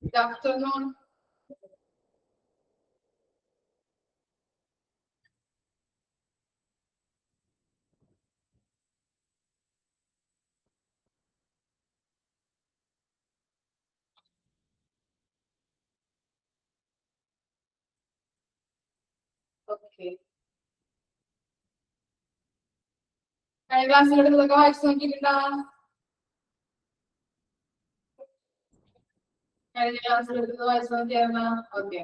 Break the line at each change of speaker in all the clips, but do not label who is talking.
Good afternoon. Okay. കഴിഞ്ഞ ക്ലാസ്സിലെടുത്തതൊക്കെ വായിച്ചു നോക്കിയിട്ടുണ്ടോ? കഴിഞ്ഞ ക്ലാസ്സിലെടുത്തത് വായിച്ചു നോക്കിയായിരുന്നോ? ഓക്കെ.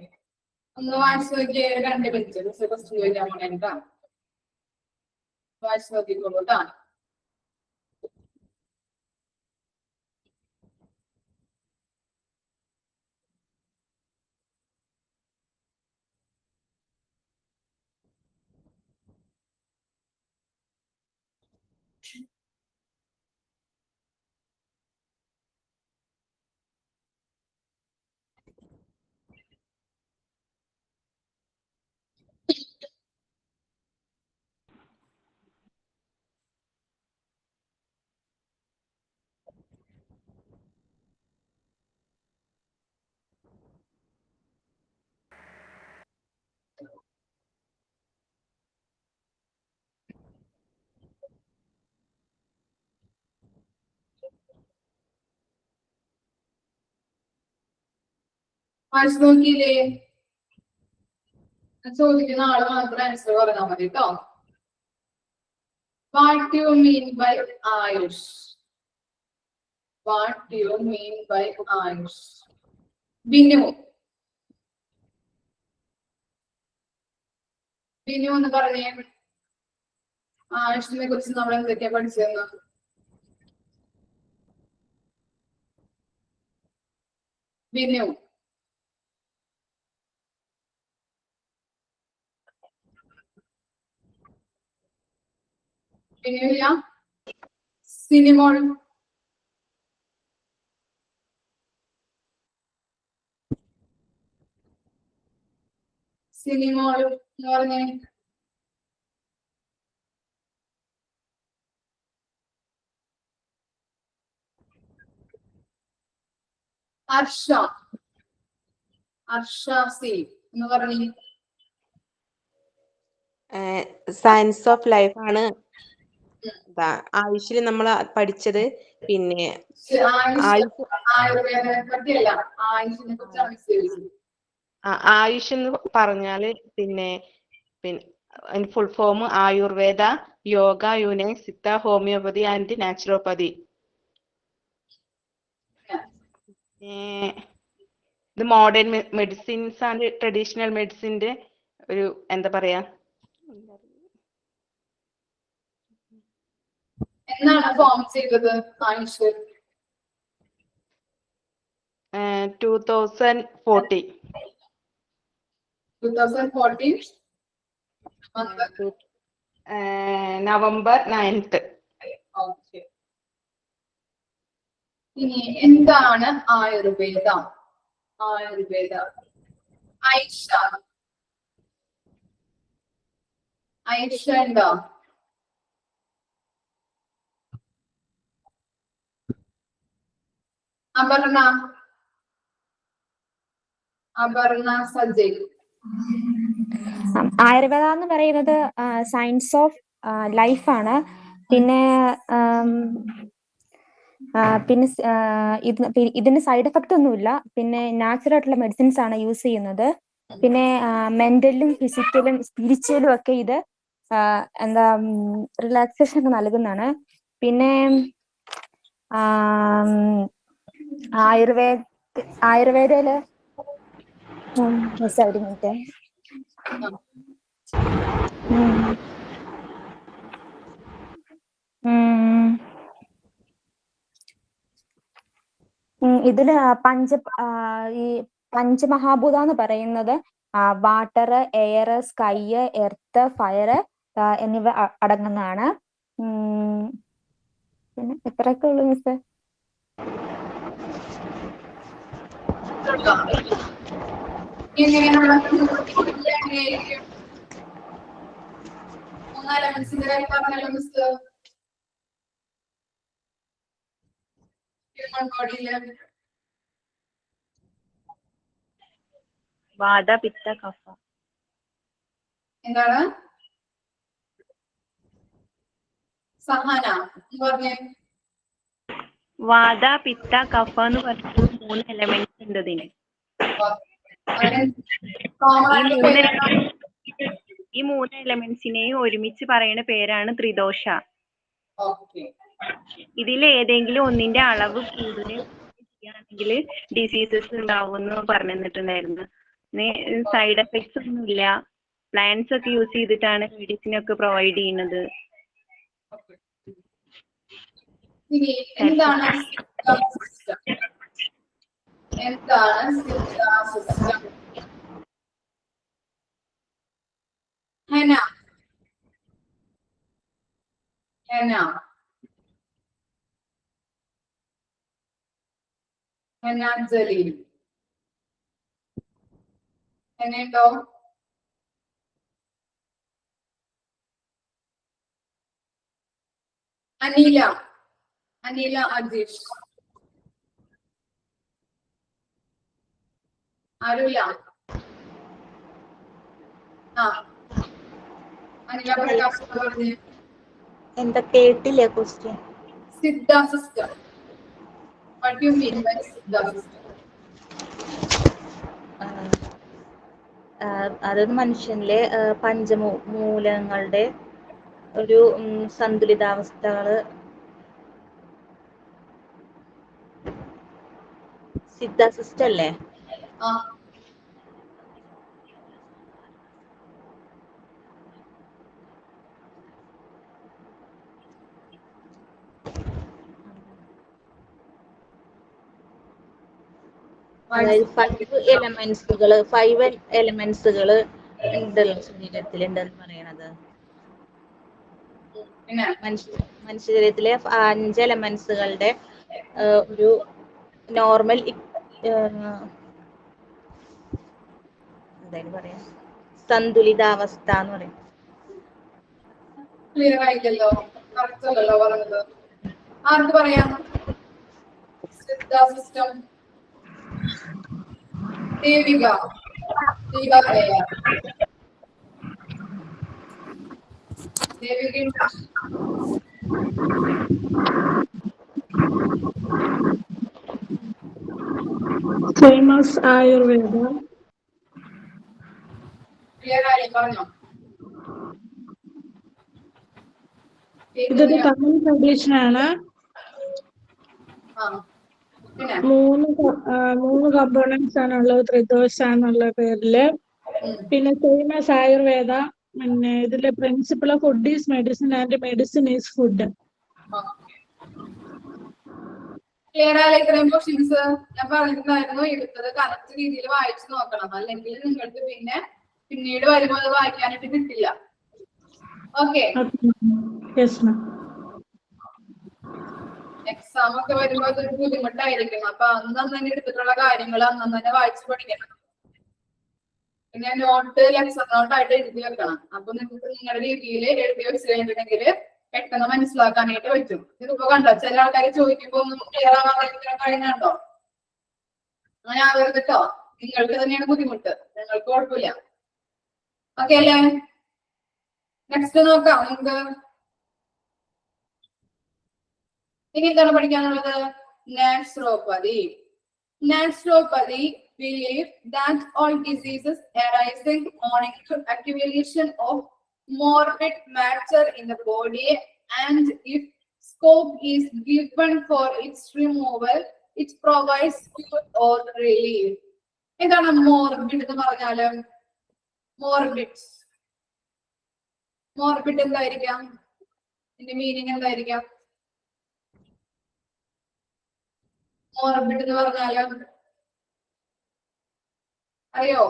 ഒന്ന് വായിച്ചു നോക്കിയ 2 മിനിറ്റ് ക്വസ്റ്റ്യൻ ചോദിക്കാൻ പോണേട്ടാ. വായിച്ചു നോക്കിക്കോളൂ കേട്ടാ. വായിച്ചു നോക്കിയില്ലേ? ചോദിക്കുന്ന ആള് മാത്രം ആൻസർ പറഞ്ഞാൽ മതി കേട്ടോ. What do you mean by Ayush? What do you mean by Ayush? Binu. Binu എന്ന് പറഞ്ഞേ. ആയുഷിനെ കുറിച്ച് നമ്മൾ എന്തൊക്കെയാ പഠിച്ചതെന്ന്? Binu. Binu ya? Cinemol. Cinemol എന്ന് പറഞ്ഞേ. അർഷ. അർഷ സി എന്ന് പറഞ്ഞേ.
സയൻസ് ഓഫ് ലൈഫ് ആണ് ആയുഷിൽ നമ്മൾ പഠിച്ചത്. പിന്നെ ആയുഷ് എന്ന് പറഞ്ഞാല് പിന്നെ full form Ayurveda, yoga, Unani, Siddha, homeopathy and naturopathy. ഇത് മോഡേൺ മെഡിസിൻസ് ആൻഡ് ട്രഡീഷണൽ മെഡിസിന്റെ ഒരു എന്താ പറയാ,
എന്നാണ് ഫോം ചെയ്തത് ആയുഷ്?
2014.
2014
November 9th.
ഓക്കെ. ഇനി എന്താണ് ആയുർവേദ? ആയുർവേദ ഐഷ. ഐഷ ഉണ്ടോ? അപർണ. അപർണ സജയ്.
ആയുർവേദ എന്ന് പറയുന്നത് സയൻസ് ഓഫ് ലൈഫ് ആണ്. പിന്നെ ഇതിന് സൈഡ് എഫക്റ്റ് ഒന്നുമില്ല. പിന്നെ നാച്ചുറൽ ആയിട്ടുള്ള മെഡിസിൻസ് ആണ് യൂസ് ചെയ്യുന്നത്. പിന്നെ മെന്റലും ഫിസിക്കലും സ്പിരിച്വലും ഒക്കെ ഇത് എന്താ റിലാക്സേഷൻ ഒക്കെ നൽകുന്നതാണ്. പിന്നെ ആയുർവേദയില് ഒരു മിനിറ്റ്. ഇതില് ഈ പഞ്ചമഹാഭൂത എന്ന് പറയുന്നത് water, air, sky, earth, fire എന്നിവ അടങ്ങുന്നതാണ്. പിന്നെ എത്രയൊക്കെ ഉള്ളു മിസ്?
വാത പിത്ത കഫ.
എന്താണ് സഹന പറഞ്ഞേ?
വാത പിത്ത കഫ എന്ന് പറഞ്ഞ 3 എലമെന്റ്സ് ഉണ്ട് ഇതിന്. ഈ 3 എലമെന്റ്സിനെയും ഒരുമിച്ച് പറയുന്ന പേരാണ് ത്രിദോഷ. ഇതിൽ ഏതെങ്കിലും ഒന്നിന്റെ അളവ് കൂടുതലാണെങ്കിൽ ഡിസീസസ് ഉണ്ടാവുമെന്ന് പറഞ്ഞു തന്നിട്ടുണ്ടായിരുന്നു. സൈഡ് എഫക്ട്സ് ഒന്നുമില്ല. പ്ലാന്റ്സ് ഒക്കെ യൂസ് ചെയ്തിട്ടാണ് മെഡിസിൻ ഒക്കെ പ്രൊവൈഡ് ചെയ്യുന്നത്.
എന്താണ് ഹെന? ഹെന ഹെനാഞ്ജലി ഹെനയുണ്ടോ? അനീല അജീഷ് ആരുമില്ല? അനില പ്രകാശ് പറഞ്ഞ്.
എന്താ കേട്ടില്ല question?
Siddha system. What do you mean by Siddha system?
അതൊരു മനുഷ്യനിലെ പഞ്ചമൂലങ്ങളുടെ ഒരു സന്തുലിതാവസ്ഥകള് സിദ്ധ സിസ്റ്റം അല്ലേ? അതായത് 5 എലമെന്റ്സുകള് ഉണ്ടല്ലോ ശരീരത്തിലുണ്ടെന്ന് പറയണത്. മനുഷ്യ ശരീരത്തിലെ 5 എലമെന്റ്സുകളുടെ ഒരു നോർമൽ എന്തായാലും പറയാ സന്തുലിതാവസ്ഥ എന്ന് പറയും.
ക്ലിയർ ആയില്ലല്ലോ? കറക്റ്റ് അല്ലല്ലോ പറഞ്ഞത്. ആർക്ക് പറയാം? സിദ്ധ സിസ്റ്റം. ദേവിക പറയാം. Devika
famous Ayurveda.
ക്ലിയർ ആയി പറഞ്ഞോ?
ഇതൊരു തമിഴ് ട്രഡീഷൻ ആണ്. 3 കമ്പോണൻസ് ആണുള്ളത് ത്രിദോഷ എന്നുള്ള പേരില്. പിന്നെ ഫേമസ് ആയുർവേദ. പിന്നെ ഇതിലെ principle of food is medicine and medicine is food.
Clear ആയി? ഇത്രയും ക്വസ്റ്റ്യൻസ് ഞാൻ പറഞ്ഞിട്ടുണ്ടായിരുന്നു. എടുത്തത് കറക്റ്റ് രീതിയിൽ വായിച്ചു നോക്കണം, അല്ലെങ്കിൽ നിങ്ങൾക്ക് പിന്നീട് വരുമ്പോൾ അത് വായിക്കാനായിട്ട് കിട്ടില്ല. ഓക്കെ? എക്സാം ഒക്കെ വരുമ്പോൾ അതൊരു ബുദ്ധിമുട്ടായിരിക്കും. അപ്പൊ അന്ന് തന്നെ എടുത്തിട്ടുള്ള കാര്യങ്ങൾ അന്ന് തന്നെ വായിച്ചു പഠിക്കണം. പിന്നെ നോട്ട് ലെക്ചർ നോട്ടായിട്ട് എഴുതി വെക്കണം. അപ്പൊ നിങ്ങൾക്ക് നിങ്ങളുടെ രീതിയിൽ എഴുതി വെച്ച് കഴിഞ്ഞിട്ടുണ്ടെങ്കിൽ പെട്ടെന്ന് മനസ്സിലാക്കാനായിട്ട് പറ്റും. ഇതിപ്പോ കണ്ടോ, ചില ആൾക്കാർ ചോദിക്കുമ്പോ ഒന്നും ക്ലിയർ ആവാൻ കഴിഞ്ഞോ? അങ്ങനെ ആവരുത് കേട്ടോ. നിങ്ങൾക്ക് തന്നെയാണ് ബുദ്ധിമുട്ട്, നിങ്ങൾക്ക് കുഴപ്പമില്ല. ഓക്കെ അല്ലേ? നെക്സ്റ്റ് നോക്കാം നമുക്ക്. ഇനി എന്താണ് പഠിക്കാനുള്ളത്? Naturopathy. Naturopathy believes that all diseases arising owing to accumulation of morbid matter in the body, and if scope is given for its removal, it provides cure or relief. എന്താണ് morbid എന്ന് പറഞ്ഞാല്? Morbid എന്തായിരിക്കാം? ഇതിന്റെ meaning എന്തായിരിക്കാം? Morbid എന്ന് പറഞ്ഞാല് അറിയോ?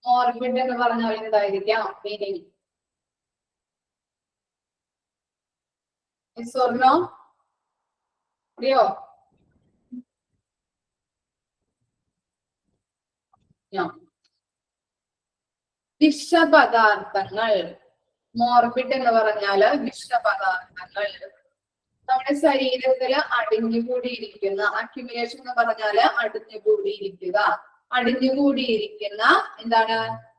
Morbid എന്ന് പറഞ്ഞാൽ എന്തായിരിക്കാം മീനിങ്? സ്വർണ്ണോ അറിയോ? വിഷപദാർത്ഥങ്ങൾ. മോർബിഡ് എന്ന് പറഞ്ഞാല് വിഷപദാർത്ഥങ്ങൾ. നമ്മുടെ ശരീരത്തില് അടിഞ്ഞുകൂടിയിരിക്കുന്ന, അക്യുമുലേഷൻ എന്ന് പറഞ്ഞാല് അടിഞ്ഞുകൂടിയിരിക്കുക, അടിഞ്ഞുകൂടിയിരിക്കുന്ന എന്താണ്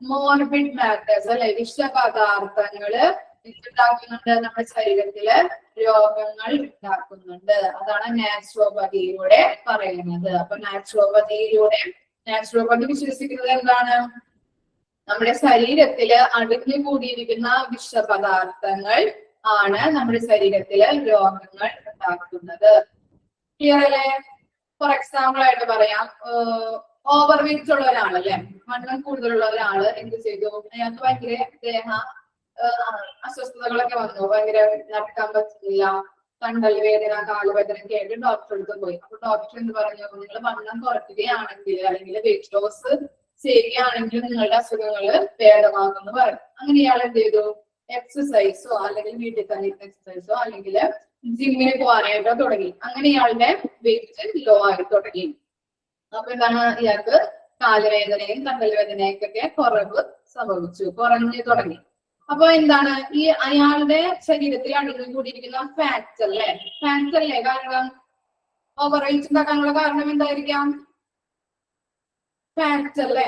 മോർബിഡ് മാറ്റേഴ്സ് അല്ലെ, വിഷപദാർത്ഥങ്ങള് ഉണ്ടാക്കുന്നുണ്ട് നമ്മുടെ ശരീരത്തില്, രോഗങ്ങൾ ഉണ്ടാക്കുന്നുണ്ട്. അതാണ് നാച്ചുറോപ്പതിയിലൂടെ പറയുന്നത്. അപ്പൊ നാച്ചുറോപ്പതി വിശ്വസിക്കുന്നത് എന്താണ്? നമ്മുടെ ശരീരത്തില് അടിഞ്ഞുകൂടിയിരിക്കുന്ന വിഷപദാർത്ഥങ്ങൾ ആണ് നമ്മുടെ ശരീരത്തില് രോഗങ്ങൾ ഉണ്ടാക്കുന്നത്. ക്ലിയർ അല്ലേ? ഫോർ എക്സാമ്പിൾ ആയിട്ട് പറയാം, ഓവർ വെയിറ്റ് ഉള്ള ഒരാളല്ലേ, വണ്ണം കൂടുതലുള്ള ഒരാള് എന്ത് ചെയ്തു, അയാൾക്ക് ഭയങ്കര ദേഹ അസ്വസ്ഥതകളൊക്കെ വന്നു, ഭയങ്കര നടക്കാൻ പറ്റുന്നില്ല, കണ്ടൽ വേദന, കാലുവേദന ഒക്കെ ആയിട്ട് ഡോക്ടറെ അടുത്ത് പോയി. അപ്പൊ ഡോക്ടർ എന്ത് പറഞ്ഞു, നിങ്ങൾ വണ്ണം കുറയ്ക്കുകയാണെങ്കിൽ അല്ലെങ്കിൽ വെയിറ്റ് ലോസ് ചെയ്യുകയാണെങ്കിൽ നിങ്ങളുടെ അസുഖങ്ങള് ഭേദമാകുമെന്ന് പറഞ്ഞു. അങ്ങനെ ഇയാൾ എന്ത് ചെയ്തു, എക്സസൈസോ അല്ലെങ്കിൽ വീട്ടിൽ തന്നെ എക്സസൈസോ അല്ലെങ്കിൽ ജിമ്മിന് പോകാനായിട്ടോ തുടങ്ങി. അങ്ങനെ ഇയാളുടെ വെയിറ്റ് ലോ ആയി തുടങ്ങി. അപ്പൊ എന്താണ്, ഇയാൾക്ക് കാലുവേദനയും കണ്ടൽ വേദനയൊക്കെ കുറവ് സംഭവിച്ചു, കുറഞ്ഞു തുടങ്ങി. അപ്പൊ എന്താണ്, ഈ അയാളുടെ ശരീരത്തിൽ അടിഞ്ഞുകൂടിയിരിക്കുന്ന ഫാറ്റ്സ് അല്ലേ, ഫാറ്റ്സ് അല്ലേ കാരണം ഓവർ വെയിറ്റ് ഉണ്ടാക്കാനുള്ള കാരണം എന്തായിരിക്കാം? ഫാറ്റ്സ് അല്ലേ,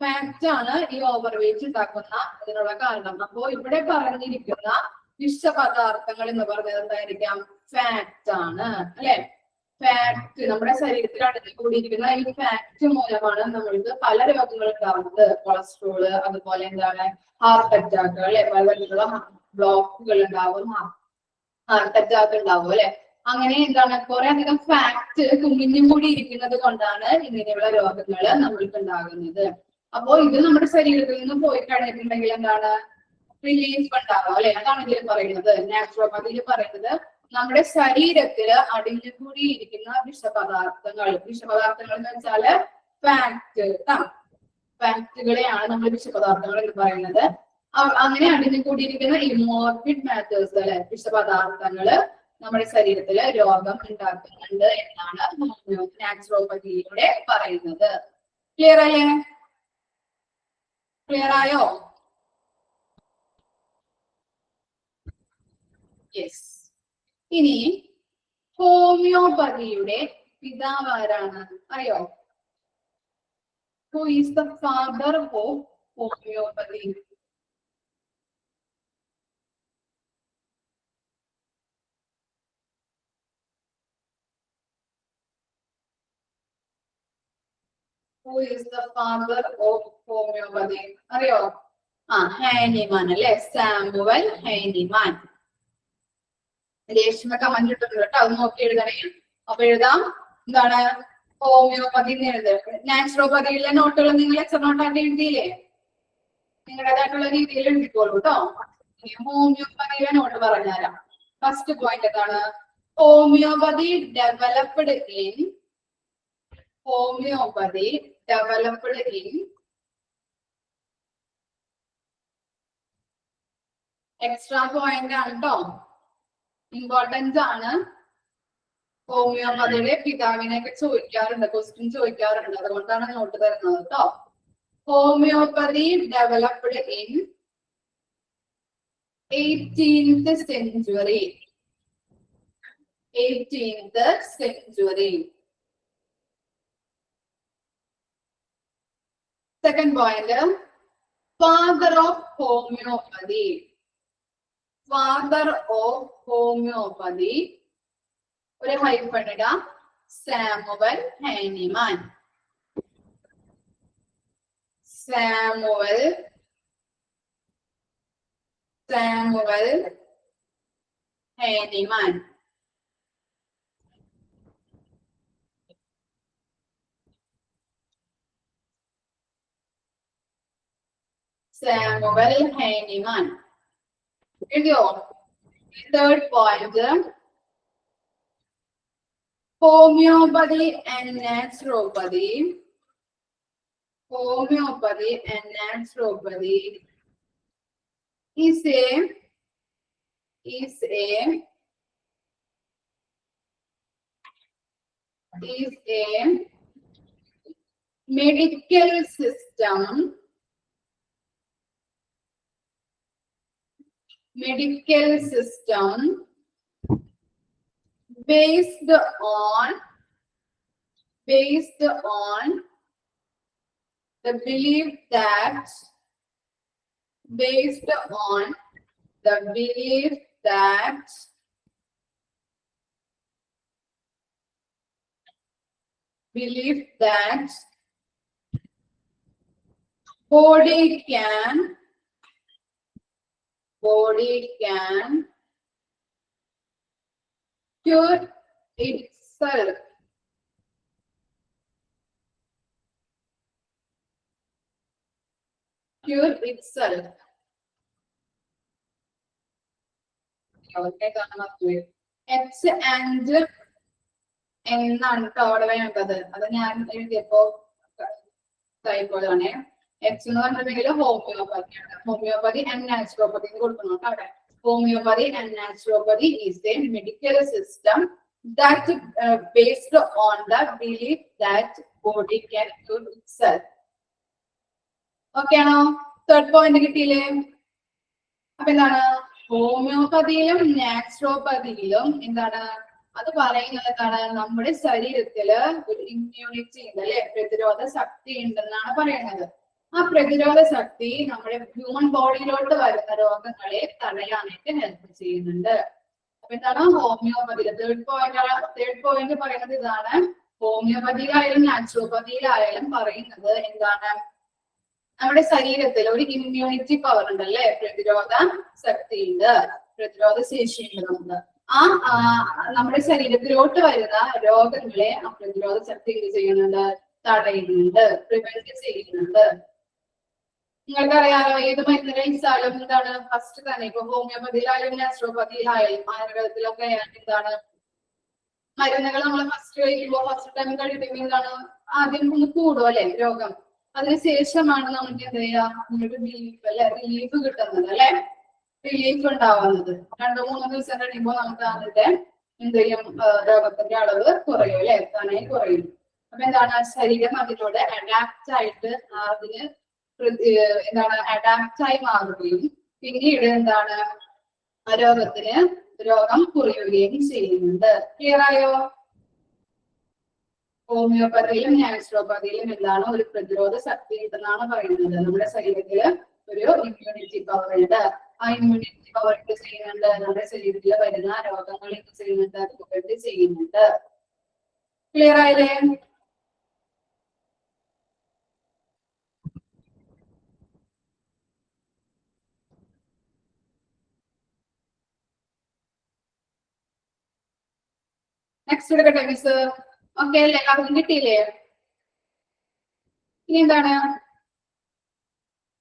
ഫാറ്റ് ആണ് ഈ ഓവർ വെയിറ്റ് ഉണ്ടാക്കുന്ന അതിനുള്ള കാരണം. അപ്പോ ഇവിടെ പറഞ്ഞിരിക്കുന്ന വിഷപദാർത്ഥങ്ങൾ എന്ന് പറഞ്ഞത് എന്തായിരിക്കാം? ഫാറ്റ് ആണ് അല്ലെ. ഫാറ്റ് നമ്മുടെ ശരീരത്തിൽ അടിഞ്ഞുകൂടിയിരിക്കുന്ന ഈ ഫാറ്റ് മൂലമാണ് നമ്മൾക്ക് പല രോഗങ്ങൾ ഉണ്ടാവുന്നത്. കൊളസ്ട്രോള്, അതുപോലെ എന്താണ് ഹാർട്ട് അറ്റാക്ക് അല്ലെ, പല തരത്തിലുള്ള ബ്ലോക്കുകൾ ഉണ്ടാവും, ഹാർട്ട് അറ്റാക്ക് ഉണ്ടാവും അല്ലെ. അങ്ങനെ എന്താണ് കുറെ അധികം ഫാറ്റ് കുമിഞ്ഞും കൂടി ഇരിക്കുന്നത് കൊണ്ടാണ് ഇങ്ങനെയുള്ള രോഗങ്ങൾ നമ്മൾക്ക് ഉണ്ടാകുന്നത്. അപ്പോ ഇത് നമ്മുടെ ശരീരത്തിൽ നിന്ന് പോയി കഴിഞ്ഞിട്ടുണ്ടെങ്കിൽ എന്താണ്, റിലീഫ് ഉണ്ടാവുക അല്ലെ. അതാണ് ഇതിൽ പറയുന്നത്, നാച്ചുറോപ്പതിയിൽ പറയുന്നത് നമ്മുടെ ശരീരത്തില് അടിഞ്ഞുകൂടിയിരിക്കുന്ന വിഷപദാർത്ഥങ്ങൾ എന്ന് വെച്ചാല് ഫാറ്റുകളെയാണ് നമ്മൾ വിഷപദാർത്ഥങ്ങൾ എന്ന് പറയുന്നത്. അങ്ങനെ അടിഞ്ഞുകൂടിയിരിക്കുന്ന ഈ മോർബിഡ് മാറ്റേഴ്സ് അല്ലെ, വിഷപദാർത്ഥങ്ങള് നമ്മുടെ ശരീരത്തില് രോഗം ഉണ്ടാക്കുന്നുണ്ട് എന്നാണ് നാച്ചുറോപ്പതിയിലൂടെ പറയുന്നത്. ക്ലിയർ അല്ലേ? ക്ലിയർ ആയോ? യെസ്. ഇനി ഹോമിയോപ്പതിയുടെ പിതാവ് ആരാണ് അറിയോ? Who is the father of homeopathy? Who is the father of homeopathy? അറിയോ? ഹൈനിമാൻ അല്ലെ, സാമുവൽ ഹൈനിമാൻ. രേഷ്മ കമന്റ് ഇട്ടിട്ടുണ്ട് കേട്ടോ, അത് നോക്കി എഴുതണേ. അപ്പൊ എഴുതാം എന്താണ് ഹോമിയോപ്പതി എന്ന് എഴുതുക. നാച്ചുറോപ്പതിയിലെ നോട്ടുകൾ നിങ്ങൾ എക്സ്ട്രാ നോട്ടായിട്ട് എഴുതിയില്ലേ? നിങ്ങളുടേതായിട്ടുള്ള രീതിയിൽ എഴുതിക്കോളൂ കേട്ടോ. ഹോമിയോപ്പതിയിലെ നോട്ട് പറഞ്ഞുതരാം. ഫസ്റ്റ് പോയിന്റ് എന്താണ്? Homeopathy developed in extra point ആണ് കേട്ടോ, ഇമ്പോർട്ടൻസ് ആണ്. ഹോമിയോപ്പതിയുടെ പിതാവിനെ ഒക്കെ ചോദിക്കാറുണ്ട്, ക്വസ്റ്റ്യൻ ചോദിക്കാറുണ്ട്, അതുകൊണ്ടാണ് നോട്ട് തരുന്നത് കേട്ടോ. Homeopathy developed in 18th century. 18th century. Second point, father of homeopathy. Father of homeopathy. ഒരു ഹൈഫൺ ഇടാം, സാമുവൽ ഹൈനിമാൻ. സാമുവൽ ഹൈനിമാൻ. സാമുവൽ ഹൈനിമാൻ എഴുതിയോ? Third point, homeopathy and naturopathy. Homeopathy and naturopathy is a medical system based on the belief that body can cure itself. Okay, X and എന്നാണ് ട്ടോ അവിടെ വേണ്ടത്. അത് ഞാൻ എഴുതിയപ്പോ ടൈപ്പോഴാണ്. X എന്ന് പറഞ്ഞിട്ടുണ്ടെങ്കിൽ ഹോമിയോപ്പതിയാണ്. ഹോമിയോപ്പതി ആൻഡ് നാച്ചുറോപ്പതി കൊടുക്കണം അവിടെ. Homeopathy and naturopathy is a medical system that based on the belief that body can cure itself. Okay ആണോ? തേർഡ് പോയിന്റ് കിട്ടിയില്ലേ? അപ്പൊ എന്താണ് ഹോമിയോപ്പതിയിലും നാച്ചുറോപ്പതിയിലും എന്താണ് അത് പറയുന്നത്? എന്താണ് നമ്മുടെ ശരീരത്തില് ഒരു ഇമ്മ്യൂണിറ്റി ഉണ്ട് അല്ലെ, പ്രതിരോധ ശക്തി ഉണ്ടെന്നാണ് പറയുന്നത്. ആ പ്രതിരോധ ശക്തി നമ്മുടെ ഹ്യൂമൻ ബോഡിയിലോട്ട് വരുന്ന രോഗങ്ങളെ തടയാനായിട്ട് ഹെൽപ്പ് ചെയ്യുന്നുണ്ട്. അപ്പൊ എന്താണ് ഹോമിയോപ്പതി? തേർഡ് പോയിന്റ് പറയുന്നത് ഇതാണ്. ഹോമിയോപ്പതിയിലായാലും നാച്ചുറോപ്പതിയിലായാലും പറയുന്നത് എന്താണ്? നമ്മുടെ ശരീരത്തിൽ ഒരു ഇമ്മ്യൂണിറ്റി പവർ ഉണ്ട് അല്ലെ, പ്രതിരോധ ശക്തി ഉണ്ട്, പ്രതിരോധ ശേഷി ഉണ്ട്. നമ്മുടെ ശരീരത്തിലോട്ട് വരുന്ന രോഗങ്ങളെ ആ പ്രതിരോധ ശക്തി എന്ത് ചെയ്യുന്നുണ്ട്? തടയുന്നുണ്ട്, പ്രിവെന്റ് ചെയ്യുന്നുണ്ട്. നിങ്ങൾക്കറിയാലോ ഏത് മരുന്ന് കഴിച്ചാലും എന്താണ് ഫസ്റ്റ് തന്നെ ഇപ്പൊ ഹോമിയോപ്പതിയിലായാലും നാച്ചുറോപ്പതിയിലായാലും ആയുർവേദത്തിലൊക്കെ എന്താണ് മരുന്നുകൾ നമ്മൾ ഫസ്റ്റ് കഴിക്കുമ്പോൾ ഫസ്റ്റ് ടൈം കഴിക്കുമ്പോൾ എന്താണ് ആദ്യം ഒന്ന് കൂടും അല്ലെ രോഗം. അതിനുശേഷമാണ് നമുക്ക് എന്ത് ചെയ്യാ നിങ്ങൾക്ക് റിലീഫ് കിട്ടുന്നത് അല്ലെ, റിലീഫ് ഉണ്ടാവുന്നത്. 2-3 ദിവസം കഴിയുമ്പോൾ നമുക്ക് അതിന്റെ എന്ത് ചെയ്യും രോഗത്തിന്റെ അളവ് കുറയും അല്ലെ, തന്നെ കുറയും. അപ്പൊ എന്താണ് ശരീരം അതിനോട് അഡാപ്റ്റ് ആയിട്ട് അതിന് എന്താണ് അഡാപ്റ്റായി മാറുകയും പിന്നീട് എന്താണ് രോഗം കുറയുകയും ചെയ്യുന്നുണ്ട്. ക്ലിയർ ആയോ? ഹോമിയോപ്പതിയിലും നാച്ചുറോപ്പതിയിലും എന്താണ് ഒരു പ്രതിരോധ ശക്തി ഉണ്ടെന്നാണ് പറയുന്നത്. നമ്മുടെ ശരീരത്തില് ഒരു ഇമ്മ്യൂണിറ്റി പവർ ഉണ്ട്. ആ ഇമ്മ്യൂണിറ്റി പവർ എന്ത് ചെയ്യുന്നുണ്ട്? നമ്മുടെ ശരീരത്തിൽ വരുന്ന രോഗങ്ങൾ എന്ത് ചെയ്യുന്നുണ്ട്? അത് പ്രിവെന്റ് ചെയ്യുന്നുണ്ട്. ക്ലിയർ ആയില്ലേ? നെക്സ്റ്റ് എടുക്കട്ടെ മിസ്? ഓക്കെ അല്ലേ? അതും കിട്ടിയില്ലേ? ഇനി എന്താണ്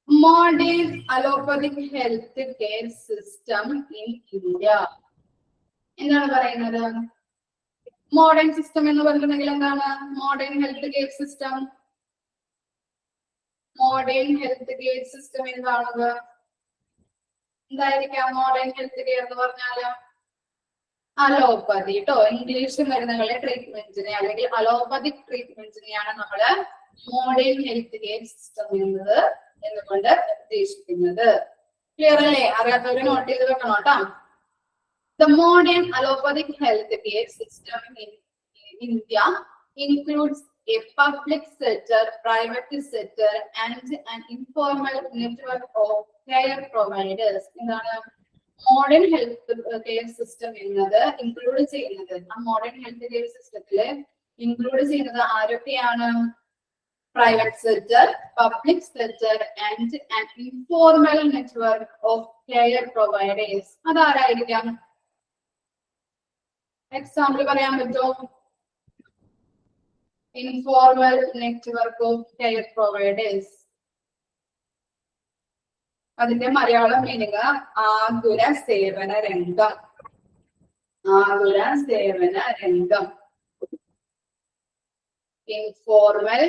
modern allopathic health care system in India? എന്താണ് പറയുന്നത്? മോഡേൺ സിസ്റ്റം എന്ന് പറഞ്ഞിട്ടുണ്ടെങ്കിൽ എന്താണ് modern health care system? Modern health care system എന്താണത്? എന്തായിരിക്കാം മോഡേൺ ഹെൽത്ത് കെയർ എന്ന് പറഞ്ഞാല്? അലോപ്പതി ട്ടോ. ഇംഗ്ലീഷ് മരുന്നുകളെ ട്രീറ്റ്മെന്റിനെ അല്ലെങ്കിൽ അലോപ്പതിക് ട്രീറ്റ്മെന്റിനെയാണ് നമ്മള് മോഡേൺ ഹെൽത്ത് കെയർ സിസ്റ്റം എന്നുകൊണ്ട് ഉദ്ദേശിക്കുന്നത്. ക്ലിയർ അല്ലേ? അറിയാത്തവര് നോട്ട് ചെയ്ത് വെക്കണം കേട്ടോ. The modern allopathic healthcare system in India includes a public sector, private sector, and an informal network of care providers. എന്താണ് മോഡേൺ ഹെൽത്ത് കെയർ സിസ്റ്റം എന്നത് include ചെയ്യുന്നത്? ആ മോഡേൺ ഹെൽത്ത് കെയർ സിസ്റ്റത്തില് ഇൻക്ലൂഡ് ചെയ്യുന്നത് ആരൊക്കെയാണ്? Private sector, public sector, and an informal network of care providers. അതാരായിരിക്കാം? Example പറയാൻ പറ്റുമോ? Informal network of care providers. അതിന്റെ മലയാളം മീനിങ് ആതുര സേവന രംഗം. ആതുര സേവന രംഗം. Informal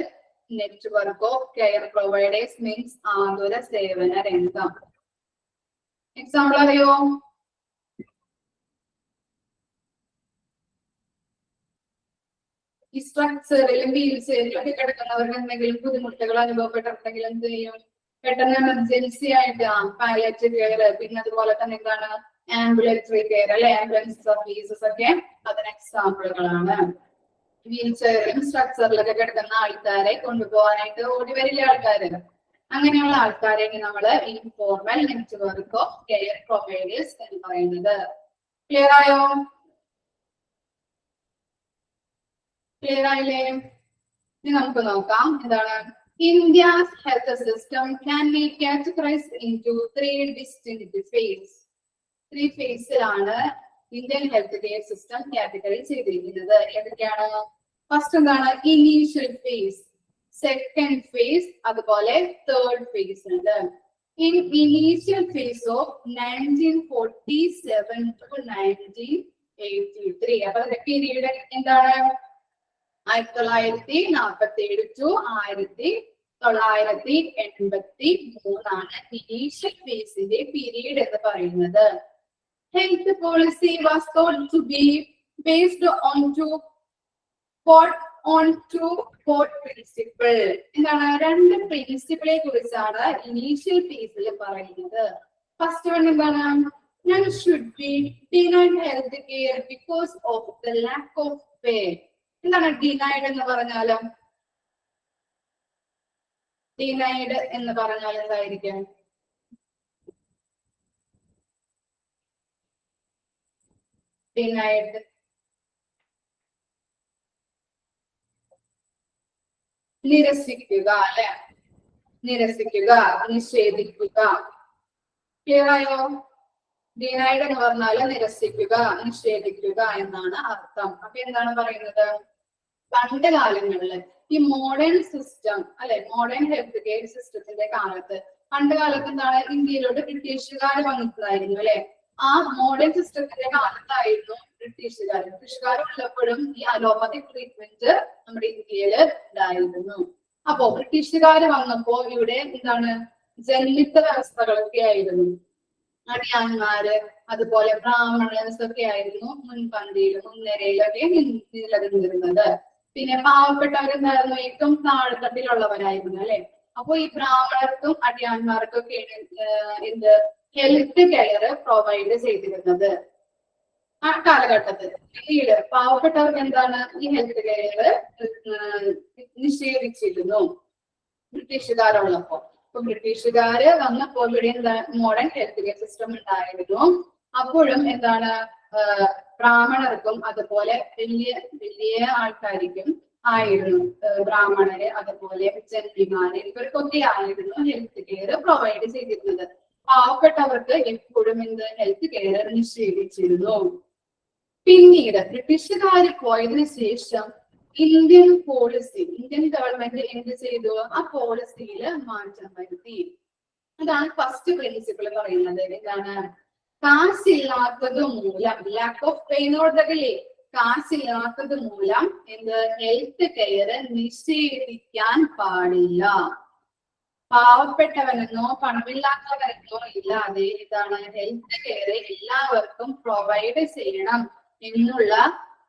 network of care providers means ആതുര സേവന രംഗം. എക്സാമ്പിൾ അറിയോ? ഈ സ്ട്രക്ചറിലും വീൽ ചെയറിലൊക്കെ കിടക്കുന്നവർക്ക് എന്തെങ്കിലും ബുദ്ധിമുട്ടുകൾ അനുഭവപ്പെട്ടിട്ടുണ്ടെങ്കിൽ എന്ത് ചെയ്യും? പെട്ടെന്ന് എമർജൻസി ആയിട്ട് പാലിയേറ്റീവ് കെയർ, പിന്നെ അതുപോലെ തന്നെ എന്താണ് ആംബുലറ്ററി കെയർ അല്ലെ, ആംബുലൻസ് സർവീസസ് ഒക്കെ അതിന് എക്സാമ്പിളുകളാണ്. വീൽ ചെയറിലും സ്ട്രക്ചറിലൊക്കെ കിടക്കുന്ന ആൾക്കാരെ കൊണ്ടുപോകാനായിട്ട് ഓടി വരില്ല ആൾക്കാര്. അങ്ങനെയുള്ള ആൾക്കാരെ നമ്മൾ informal network of care providers എന്ന് പറയുന്നത്. ക്ലിയർ ആയോ? ക്ലിയർ ആയില്ലേ? ഇനി നമുക്ക് നോക്കാം എന്താണ്. India's health system can be categorized into 3 distinct phase. 3 ഫേസിലാണ് Indian health care system category ചെയ്തിരിക്കുന്നത്. ഏതൊക്കെയാണ്? ഫസ്റ്റ് എന്താണ്? ഇനീഷ്യൽ ഫേസ്, സെക്കൻഡ് ഫേസ്, അതുപോലെ തേർഡ് ഫേസ് ഉണ്ട്. In initial phase of 1947 to 1983. അപ്പൊ പീരീഡ് എന്താണ്? 1947 to 1983 ആണ് ഇനീഷ്യൽ ഫേസിന്റെ പീരീഡ് എന്ന് പറയുന്നത്. Health policy was thought to be based on two principle. എന്താണ്? 2 പ്രിൻസിപ്പിളെ കുറിച്ചാണ് ഇനീഷ്യൽ ഫേസിൽ പറയുന്നത്. ഫസ്റ്റ് വൺ എന്താണ്? None should be denied health care because of the lack of pay. എന്താണ് ഡിനൈഡ് എന്ന് പറഞ്ഞാലും? ഡിനൈഡ് എന്ന് പറഞ്ഞാൽ എന്തായിരിക്കും? ഡിനൈഡ് നിരസിക്കുക അല്ലെ, നിരസിക്കുക, നിഷേധിക്കുക. ക്ലിയർ ആയോ? ഡിനൈഡ് എന്ന് പറഞ്ഞാൽ നിരസിക്കുക, നിഷേധിക്കുക എന്നാണ് അർത്ഥം. അപ്പൊ എന്താണ് പറയുന്നത്? പണ്ട് കാലങ്ങളില് ഈ മോഡേൺ സിസ്റ്റം അല്ലെ, മോഡേൺ ഹെൽത്ത് കെയർ സിസ്റ്റത്തിന്റെ കാലത്ത്, പണ്ട് കാലത്ത് എന്താണ്? ഇന്ത്യയിലോട്ട് ബ്രിട്ടീഷുകാർ വന്നിട്ടുണ്ടായിരുന്നു അല്ലെ. ആ മോഡേൺ സിസ്റ്റത്തിന്റെ കാലത്തായിരുന്നു ബ്രിട്ടീഷുകാർ ഉള്ളപ്പോഴും ഈ അലോപ്പതിക് ട്രീറ്റ്മെന്റ് നമ്മുടെ ഇന്ത്യയിൽ ഉണ്ടായിരുന്നു. അപ്പോ ബ്രിട്ടീഷുകാർ വന്നപ്പോ ഇവിടെ എന്താണ്? ജന്മിത്ത വ്യവസ്ഥകളൊക്കെ ആയിരുന്നു. അടിയാന്മാര് അതുപോലെ ബ്രാഹ്മണൻസ് ഒക്കെ ആയിരുന്നു മുൻപന്തിയിലും മുൻനിരയിലൊക്കെ നിലനിന്നിരുന്നത്. പിന്നെ പാവപ്പെട്ടവരെന്തായിരുന്നു? ഏറ്റവും താഴെത്തട്ടിലുള്ളവരായിരുന്നു അല്ലെ. അപ്പൊ ഈ ബ്രാഹ്മണർക്കും അടിയാന്മാർക്കും ഒക്കെയാണ് എന്ത് ഹെൽത്ത് കെയർ പ്രൊവൈഡ് ചെയ്തിരുന്നത് ആ കാലഘട്ടത്തിൽ. പിന്നീട് പാവപ്പെട്ടവർക്ക് എന്താണ്? ഈ ഹെൽത്ത് കെയർ നിഷേധിച്ചിരുന്നു ബ്രിട്ടീഷുകാരുള്ളപ്പോ. അപ്പൊ ബ്രിട്ടീഷുകാര് വന്നപ്പോ ഇവിടെ എന്താ മോഡേൺ ഹെൽത്ത് കെയർ സിസ്റ്റം ഉണ്ടായിരുന്നു. അപ്പോഴും എന്താണ്? ബ്രാഹ്മണർക്കും അതുപോലെ വലിയ ആൾക്കാർക്കും ആയിരുന്നു, ബ്രാഹ്മണര് അതുപോലെ ജന്മിമാര് ഇവർക്കൊക്കെ ആയിരുന്നു ഹെൽത്ത് കെയർ പ്രൊവൈഡ് ചെയ്തിരുന്നത്. പാവപ്പെട്ടവർക്ക് എപ്പോഴും എന്ത് ഹെൽത്ത് കെയർ നിഷേധിച്ചിരുന്നു. പിന്നീട് ബ്രിട്ടീഷുകാർ പോയതിനു ശേഷം ഇന്ത്യൻ ഗവൺമെന്റ് എന്ത് ചെയ്തു? ആ പോളിസിയിൽ മാറ്റം വരുത്തി. അതാണ് ഫസ്റ്റ് പ്രിൻസിപ്പിൾ പറയുന്നത്. എന്താണ്? കാശില്ലാത്തത് മൂലം, ലാക്ക് ഓഫ് പെയിനോടകലേ, കാശില്ലാത്തത് മൂലം എന്ത് ഹെൽത്ത് കെയർ നിഷേധിക്കാൻ പാടില്ല. പാവപ്പെട്ടവനെന്നോ പണമില്ലാത്തവനെന്നോ ഇല്ലാതെ ഇതാണ് ഹെൽത്ത് കെയർ എല്ലാവർക്കും പ്രൊവൈഡ് ചെയ്യണം എന്നുള്ള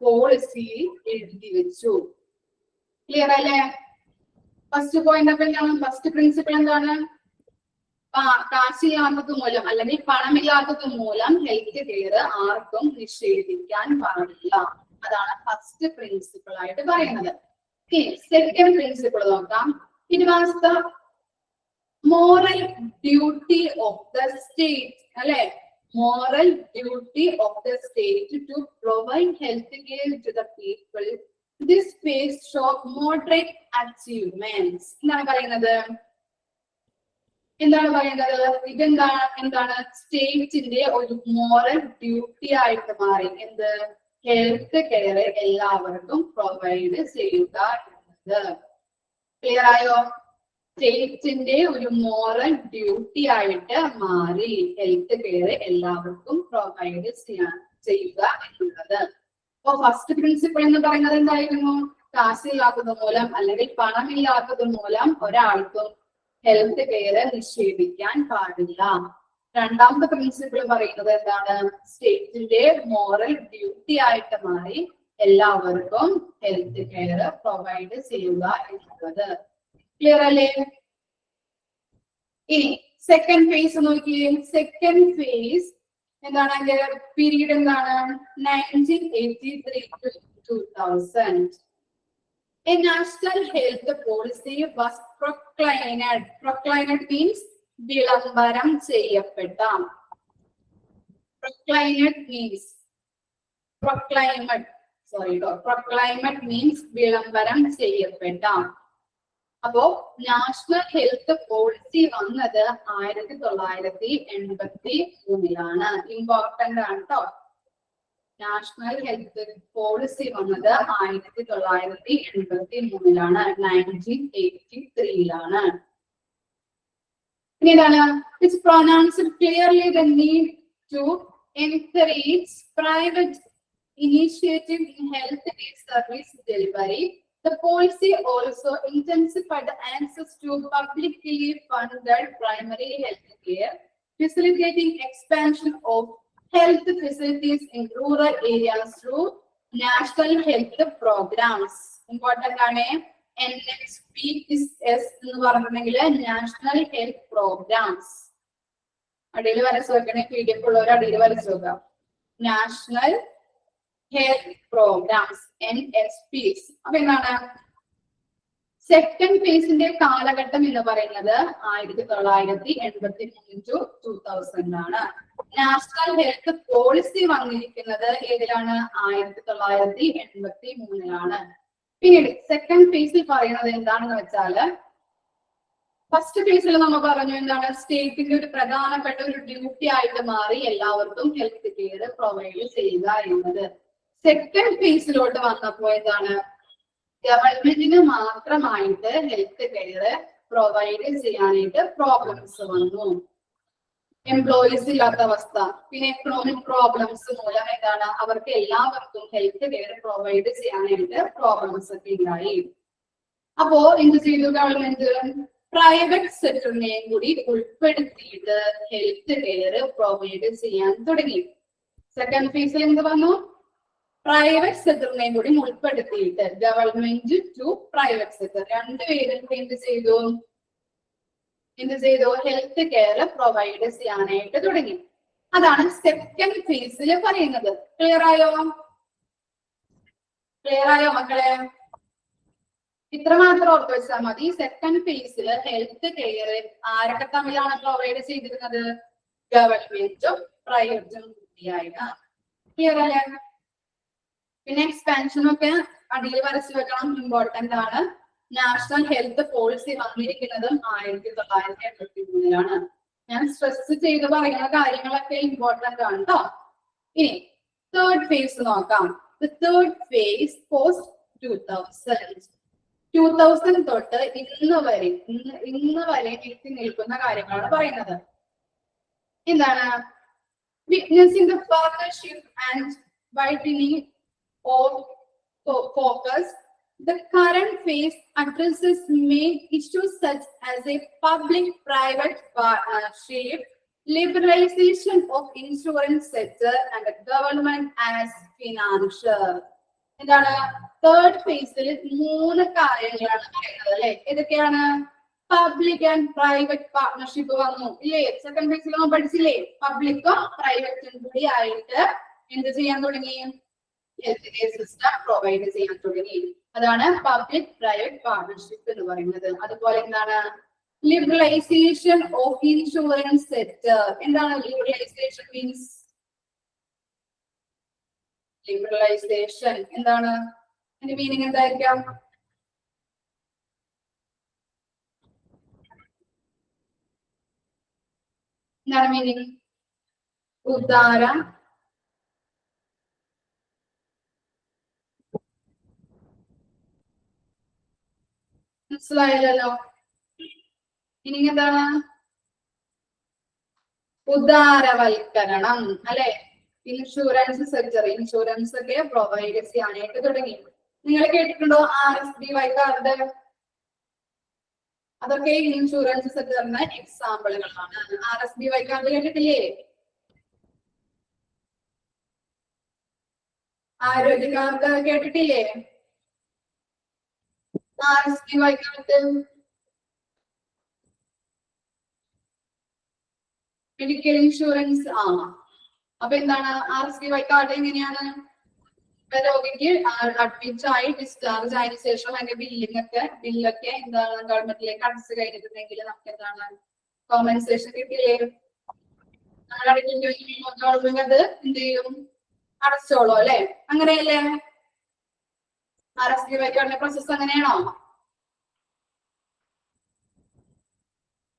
പോളിസി എഴുതി വെച്ചു. ക്ലിയർ അല്ലേ? ഫസ്റ്റ് പോയിന്റ് അപ്പൊ എന്താണ്? ഫസ്റ്റ് പ്രിൻസിപ്പിൾ എന്താണ്? കാശില്ലാത്തത് മൂലം അല്ലെങ്കിൽ പണമില്ലാത്തത് മൂലം ഹെൽത്ത് കെയർ ആർക്കും നിഷേധിക്കാൻ പാടില്ല. അതാണ് ഫസ്റ്റ് പ്രിൻസിപ്പിൾ ആയിട്ട് പറയുന്നത്. സെക്കൻഡ് പ്രിൻസിപ്പിൾ നോക്കാം. It was the moral duty of the state അല്ലെ, moral duty of the state to provide health care to the people. This phase show moderate achievements. എന്താണ് പറയുന്നത്? എന്താണ് സ്റ്റേറ്റിന്റെ ഒരു മോറൽ ഡ്യൂട്ടി ആയിട്ട് മാറി എന്ത് ഹെൽത്ത് കെയർ എല്ലാവർക്കും പ്രൊവൈഡ് ചെയ്യുക എന്നത്. ക്ലിയർ ആയോ? സ്റ്റേറ്റിന്റെ ഒരു മോറൽ ഡ്യൂട്ടി ആയിട്ട് മാറി ഹെൽത്ത് കെയർ എല്ലാവർക്കും പ്രൊവൈഡ് ചെയ്യുക എന്നുള്ളത്. അപ്പൊ ഫസ്റ്റ് പ്രിൻസിപ്പിൾ എന്ന് പറയുന്നത് എന്തായിരുന്നു? കാശില്ലാത്തത് മൂലം അല്ലെങ്കിൽ പണമില്ലാത്തത് മൂലം ഒരാൾക്കും ഹെൽത്ത് കെയർ നിഷേധിക്കാൻ പാടില്ല. രണ്ടാമത്തെ പ്രിൻസിപ്പിൾ പറയുന്നത് എന്താണ്? സ്റ്റേറ്റിന്റെ മോറൽ ഡ്യൂട്ടി ആയിട്ട് മാറി എല്ലാവർക്കും ഹെൽത്ത് കെയർ പ്രൊവൈഡ് ചെയ്യുക എന്നുള്ളത്. ക്ലിയർ അല്ലേ? ഇനി സെക്കൻഡ് ഫേസ് നോക്കിയേ. സെക്കൻഡ് ഫേസ് എന്താണ് അതിന്റെ പീരീഡ് എന്താണ് 1983 to 2000. A national health policy was proclaimed. Proclaimed means വിളംബരം ചെയ്യപ്പെട്ട. Proclaimed means proclaimed means വിളംബരം ചെയ്യപ്പെട്ട. അപ്പോ നാഷണൽ ഹെൽത്ത് പോളിസി വന്നത് 1983 ഇമ്പോർട്ടന്റ് ആണ് കേട്ടോ. നാഷണൽ ഹെൽത്ത് പോളിസി വന്നത് 1983 1983. ഇനി എന്താണ്? It's pronounced clearly the need to encourage private initiative in healthcare service delivery. The policy also intensified access to publicly funded primary health care, facilitating expansion of health facilities in rural areas through national health programs. Important ആണ് NHPS എന്ന് പറഞ്ഞിട്ടുണ്ടെങ്കിൽ national health programmes. അടിയിൽ വരച്ചു വെക്കണേ, PDF ഉള്ളവർ അടിയിൽ വരച്ചു വെക്കാം. National health programmes NHPs. അപ്പൊ എന്താണ് സെക്കൻഡ് ഫേസിന്റെ കാലഘട്ടം എന്ന് പറയുന്നത് 1983 to 2000 ആണ്. നാഷണൽ ഹെൽത്ത് പോളിസി വന്നിരിക്കുന്നത് ഏതിലാണ്? 1983. പിന്നീട് സെക്കൻഡ് ഫേസിൽ പറയുന്നത് എന്താണെന്ന് വെച്ചാല്, ഫസ്റ്റ് ഫേസിൽ നമ്മൾ പറഞ്ഞു എന്താണ്? സ്റ്റേറ്റിന്റെ ഒരു പ്രധാനപ്പെട്ട ഒരു ഡ്യൂട്ടി ആയിട്ട് മാറി എല്ലാവർക്കും ഹെൽത്ത് കെയർ പ്രൊവൈഡ് ചെയ്യുക എന്നത്. സെക്കൻഡ് ഫേസിലോട്ട് വന്നപ്പോ എന്താണ്? ഗവൺമെന്റിന് മാത്രമായിട്ട് ഹെൽത്ത് കെയർ പ്രൊവൈഡ് ചെയ്യാനായിട്ട് പ്രോബ്ലംസ് വന്നു. എംപ്ലോയീസ് ഇല്ലാത്ത അവസ്ഥ, പിന്നെ എക്കണോമിക് പ്രോബ്ലംസ് മൂലം എന്താണ്? അവർക്ക് എല്ലാവർക്കും ഹെൽത്ത് കെയർ പ്രൊവൈഡ് ചെയ്യാനായിട്ട് പ്രോബ്ലംസ് ഒക്കെ ഉണ്ടായി. അപ്പോ എന്ത് ചെയ്തു ഗവൺമെന്റ്? പ്രൈവറ്റ് സെക്ടറിനെയും കൂടി ഉൾപ്പെടുത്തിയിട്ട് ഹെൽത്ത് കെയർ പ്രൊവൈഡ് ചെയ്യാൻ തുടങ്ങി. സെക്കൻഡ് ഫേസിൽ എന്ത് വന്നു? പ്രൈവറ്റ് സെക്ടറിനെയും കൂടി ഉൾപ്പെടുത്തിയിട്ട് ഗവൺമെന്റ് ടു പ്രൈവറ്റ് സെക്ടർ രണ്ടുപേരും എന്ത് ചെയ്തു? ഹെൽത്ത് കെയർ പ്രൊവൈഡ് ചെയ്യാനായിട്ട് തുടങ്ങി. അതാണ് സെക്കൻഡ് ഫേസിൽ പറയുന്നത്. ക്ലിയർ ആയോ മക്കളെ? ഇത്ര മാത്രം ഓർത്ത് വെച്ചാൽ മതി. സെക്കൻഡ് ഫേസിൽ ഹെൽത്ത് കെയർ ആരൊക്കെ തമ്മിലാണ് പ്രൊവൈഡ് ചെയ്തിരുന്നത്? ഗവൺമെന്റും പ്രൈവറ്റും കൂടിയായിട്ട്. ക്ലിയർ അല്ലേ? പിന്നെ എക്സ്പാൻഷൻ ഒക്കെ അടിയിൽ വരച്ചു വെക്കണം, ഇമ്പോർട്ടന്റ് ആണ്. നാഷണൽ ഹെൽത്ത് പോളിസി വന്നിരിക്കുന്നതും 1983. ഞാൻ സ്ട്രെസ് ചെയ്ത് പറയുന്ന കാര്യങ്ങളൊക്കെ ഇമ്പോർട്ടന്റ് ആണ് കേട്ടോ. ഇനി തേർഡ് ഫേസ് നോക്കാം. തേർഡ് ഫേസ് പോസ്റ്റ് 2000 തൊട്ട് ഇന്ന് വരെ എത്തി നിൽക്കുന്ന കാര്യങ്ങളാണ് പറയുന്നത്. എന്താണ്? Witnessing the partnership and widening of focus. The current phase addresses main issues such as a public-private partnership, liberalization of insurance sector, and the government as financier. എന്താണ്? തേർഡ് ഫേസിൽ 3 കാര്യങ്ങളാണ് പറയുന്നത് അല്ലെ? ഏതൊക്കെയാണ്? പബ്ലിക് ആൻഡ് പ്രൈവറ്റ് പാർട്ണർഷിപ്പ് വന്നു ഇല്ലേ? Second ഫേസിൽ നമ്മൾ പഠിച്ചില്ലേ? പബ്ലിക്കും പ്രൈവറ്റും കൂടി ആയിട്ട് എന്ത് ചെയ്യാൻ തുടങ്ങി? ഹെൽത്ത് കെയർ സിസ്റ്റം പ്രൊവൈഡ് ചെയ്യാൻ തുടങ്ങി. അതാണ് പബ്ലിക് പ്രൈവറ്റ് പാർട്ണർഷിപ്പ് എന്ന് പറയുന്നത്. അതുപോലെ എന്താണ്? Liberalisation of insurance sector. എന്താണ് ലിബറലൈസേഷൻ മീൻസ്? ലിബറലൈസേഷൻ എന്താണ്? അതിന്റെ മീനിങ് എന്തായിരിക്കാം? എന്താണ് മീനിങ്? ഉദാര മനസ്സിലായില്ലല്ലോ. ഇനി എന്താണ്? ഉദാരവൽക്കരണം അല്ലെ? ഇൻഷുറൻസ് സെക്ടർ ഇൻഷുറൻസ് ഒക്കെ പ്രൊവൈഡ് ചെയ്യാനായിട്ട് തുടങ്ങി. നിങ്ങൾ കേട്ടിട്ടുണ്ടോ RSBY കാർഡ്? അതൊക്കെ ഇൻഷുറൻസ് സെക്ടറിന് എക്സാമ്പിളുകളാണ്. RSBY കാർഡ് കേട്ടിട്ടില്ലേ? ആരോഗ്യ കാർഡ് കേട്ടിട്ടില്ലേ? RSBY കാർഡ് മെഡിക്കൽ ഇൻഷുറൻസ് അപ്പൊ എന്താണ് RSPY കാർഡ് എങ്ങനെയാണ്? രോഗിക്ക് അഡ്മിറ്റ് ആയി ഡിസ്ചാർജ് ആയതിനു ശേഷം അതിന്റെ ബില്ലൊക്കെ എന്താണ് ഗവൺമെന്റിലേക്ക് അടച്ചു കഴിഞ്ഞിട്ടുണ്ടെങ്കിൽ നമുക്ക് എന്താണ് കോമ്പൻസേഷൻ കിട്ടില്ലേ? ഗവൺമെന്റ് അത് എന്ത് ചെയ്യും? അടച്ചോളൂ അല്ലെ? അങ്ങനെയല്ലേ? RSPY കാർഡിന്റെ പ്രോസസ് അങ്ങനെയാണോ?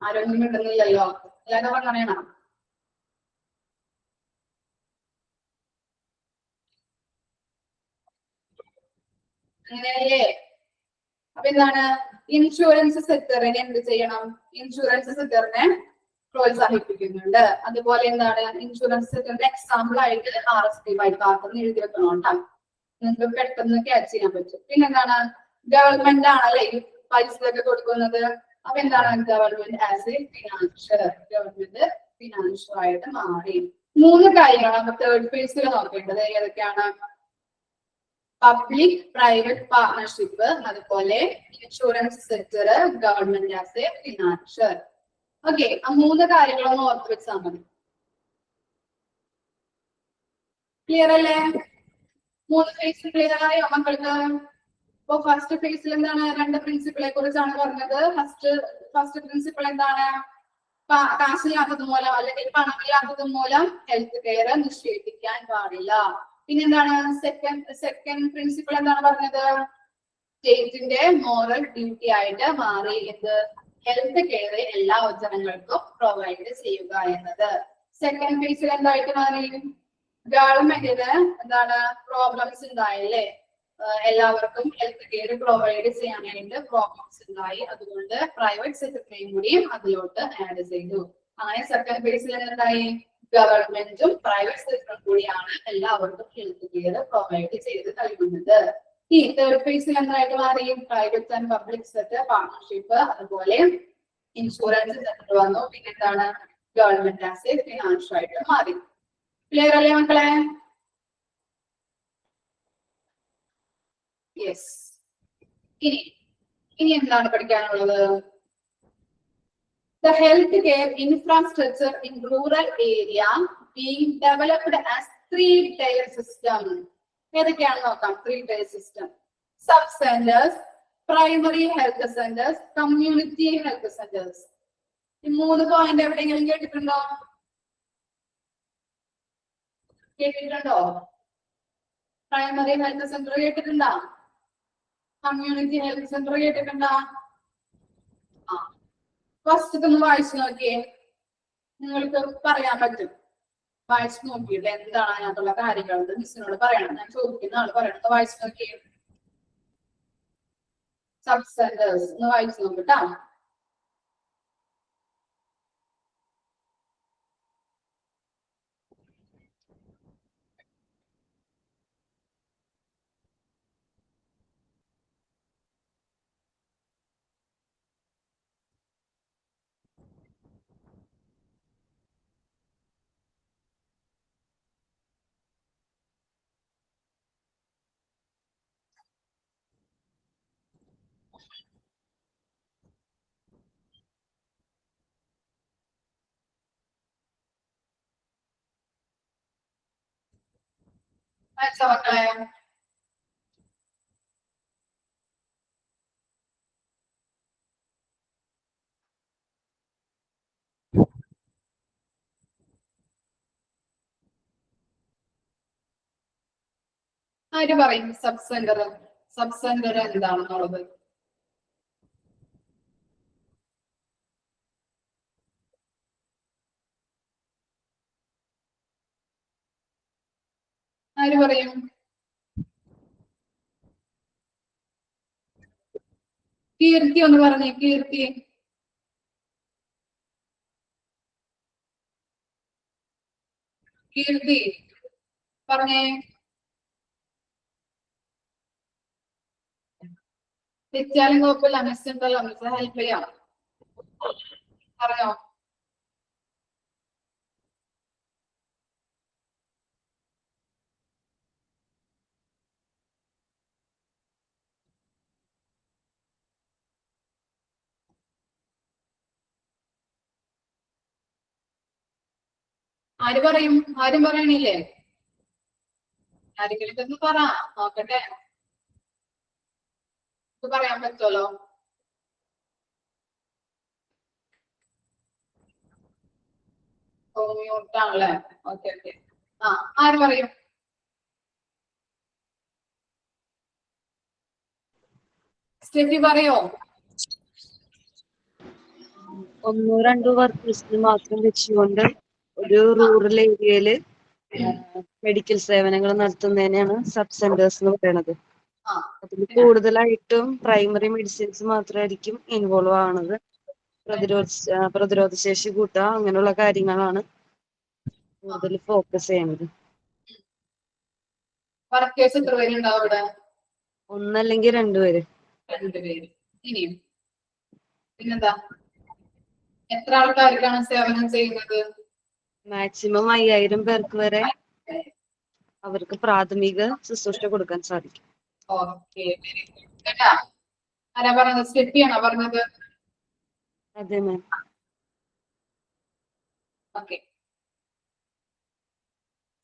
ആരൊന്നും കിട്ടുന്നില്ലല്ലോ. എല്ലാവരും അങ്ങനെയാണോ? അങ്ങനെയല്ലേ? അപ്പൊ എന്താണ് ഇൻഷുറൻസ് സെക്ടറിനെ എന്ത് ചെയ്യണം? ഇൻഷുറൻസ് സെക്ടറിനെ പ്രോത്സാഹിപ്പിക്കുന്നുണ്ട്. അതുപോലെ എന്താണ് ഇൻഷുറൻസ് സെക്ടറിന്റെ എക്സാമ്പിൾ ആയിട്ട് RSPY കാർഡ് എഴുതി വെക്കണം കേട്ടോ. നിങ്ങൾക്ക് പെട്ടെന്ന് ക്യാച്ച് ചെയ്യാൻ പറ്റും. പിന്നെന്താണ് ഗവൺമെന്റ് ആണല്ലേ ഈ പൈസ ഒക്കെ കൊടുക്കുന്നത്. അപ്പൊ എന്താണ് government as a financier, government financier ആയിട്ട് മാറി. 3 കാര്യങ്ങളാണ് തേർഡ് ഫേസിൽ നോക്കേണ്ടത്. ഏതൊക്കെയാണ്? പബ്ലിക് പ്രൈവറ്റ് പാർട്ണർഷിപ്പ്, അതുപോലെ insurance sector, government as a financier. Okay, ആ 3 കാര്യങ്ങളൊന്ന് ഓർത്ത് വെച്ചാൽ മതി. ക്ലിയർ അല്ലേ? 3 ഫേസ് ക്ലിയർ ആയോ മക്കൾക്ക്? അപ്പൊ ഫസ്റ്റ് ഫേസിൽ എന്താണ് 2 പ്രിൻസിപ്പിളെ കുറിച്ചാണ് പറഞ്ഞത്. ഫസ്റ്റ് പ്രിൻസിപ്പിൾ എന്താണ്? കാശില്ലാത്തത് മൂലം അല്ലെങ്കിൽ പണമില്ലാത്തത് മൂലം ഹെൽത്ത് കെയർ നിഷേധിക്കാൻ പാടില്ല. പിന്നെന്താണ് സെക്കൻഡ് പ്രിൻസിപ്പിൾ എന്താണ് പറഞ്ഞത്? സ്റ്റേറ്റിന്റെ മോറൽ ഡ്യൂട്ടി ആയിട്ട് മാറി എന്ത്? ഹെൽത്ത് കെയർ എല്ലാ ജനങ്ങൾക്കും പ്രൊവൈഡ് ചെയ്യുക എന്നത്. സെക്കൻഡ് ഫേസിൽ എന്തായിട്ട് മാറി? ഗവൺമെന്റിന് എന്താണ് പ്രോബ്ലംസ് ഉണ്ടായില്ലേ? എല്ലാവർക്കും ഹെൽത്ത് കെയർ പ്രൊവൈഡ് ചെയ്യാനായിട്ട് പ്രോബ്ലംസ് ഉണ്ടായി. അതുകൊണ്ട് പ്രൈവറ്റ് സെക്ടറിനെയും കൂടിയും അതിലോട്ട് ആഡ് ചെയ്തു. അങ്ങനെ സെക്കൻഡ് ഫേസിൽ എന്തായി? ഗവൺമെന്റും പ്രൈവറ്റ് സെക്ടറും കൂടിയാണ് എല്ലാവർക്കും ഹെൽത്ത് കെയർ പ്രൊവൈഡ് ചെയ്ത് നൽകുന്നത്. ഈ തേർഡ് ഫേസിൽ എന്തായിട്ട് മാറി? Private and public sector partnership, അതുപോലെ ഇൻഷുറൻസ് സെക്ടർ വന്നു. പിന്നെ എന്താണ്? ഗവൺമെന്റ് ആസ് എ ഫിനാൻഷ്യർ ആയിട്ട് മാറി. ക്ലിയർ അല്ലേ മക്കളെ? യെസ്. ഇനി എന്താണ് പഠിക്കാനുള്ളത്? The healthcare infrastructure in rural area being developed as 3-tier system. ഏതൊക്കെയാണ് നോക്കാം? 3-tier system. Sub centers, primary health centers, community health centers. ഈ 3 പോയിന്റ് എവിടെയെങ്കിലും കേട്ടിട്ടുണ്ടോ? പ്രൈമറി ഹെൽത്ത് സെന്റർ കേട്ടിട്ടുണ്ടോ? കമ്മ്യൂണിറ്റി ഹെൽത്ത് സെന്റർ കേട്ടിട്ടുണ്ടോ? ഫസ്റ്റ് ഒന്ന് വായിച്ചു നോക്കിയേ. നിങ്ങൾക്ക് പറയാൻ പറ്റും. വായിച്ചു നോക്കിയിട്ട് എന്താണ് അതിനകത്തുള്ള കാര്യങ്ങൾ മിസ്സിനോട് പറയണം. ഞാൻ ചോദിക്കുന്ന ആള് പറയണത് വായിച്ചു നോക്കിയേ. സബ് സെന്റേഴ്സ് ഒന്ന് വായിച്ചു നോക്കിട്ടാ. വായിച്ചോ മക്കളെ? ആര് പറയും സബ് സെന്റർ എന്താണെന്നുള്ളത്? ആര് പറയും? കീർത്തി ഒന്ന് പറഞ്ഞേ. കീർത്തി പറഞ്ഞേ. തെറ്റാലും കുഴപ്പമില്ല. മിസ് ഉണ്ടല്ലോ, മിസ് ഹെൽപ്പ് ചെയ്യാം. പറഞ്ഞോ. ആര് പറയും? ആരും പറയണില്ലേ? ആരെങ്കിലും ഇതൊന്ന് പറ, നോക്കട്ടെ. ഇത് പറയാൻ പറ്റുമല്ലോ. മ്യൂട്ടാണല്ലേ? Okay okay. ആ, ആര് പറയും? സ്റ്റെഫി പറയോ?
1-2 വർക്കേഴ്സിന് മാത്രം വെച്ചുകൊണ്ട് ഒരു റൂറൽ ഏരിയയില് മെഡിക്കൽ സേവനങ്ങൾ നടത്തുന്നതിനാണ് സബ് സെന്റേഴ്സ് എന്ന് പറയുന്നത്.
ആ,
അതിൽ കൂടുതലായിട്ടും പ്രൈമറി മെഡിസിൻസ് മാത്രമായിരിക്കും ഇൻവോൾവ് ആവുന്നത്. പ്രതിരോധ ശേഷി കൂട്ടുക അങ്ങനെയുള്ള കാര്യങ്ങളാണ് കൂടുതൽ ഫോക്കസ് ചെയ്യുന്നത്.
വർക്കേഴ്സ് എത്ര പേരുണ്ടാവും ഇവിടെ?
1 അല്ലെങ്കിൽ 2 പേര്.
2 പേര്. ഇനിയും പിന്നെന്താ? എത്ര ആൾക്കാർക്കാണ് സേവനം ചെയ്യുന്നത്?
മാക്സിമം 5000 പേർക്ക് വരെ അവർക്ക് പ്രാഥമിക ശുശ്രൂഷ കൊടുക്കാൻ സാധിക്കും.
ഓക്കെ, കേട്ടാ? ആരാ പറഞ്ഞത്? സ്റ്റെഫിയാണോ പറഞ്ഞത്?
അതെ മാം.
ഓക്കെ,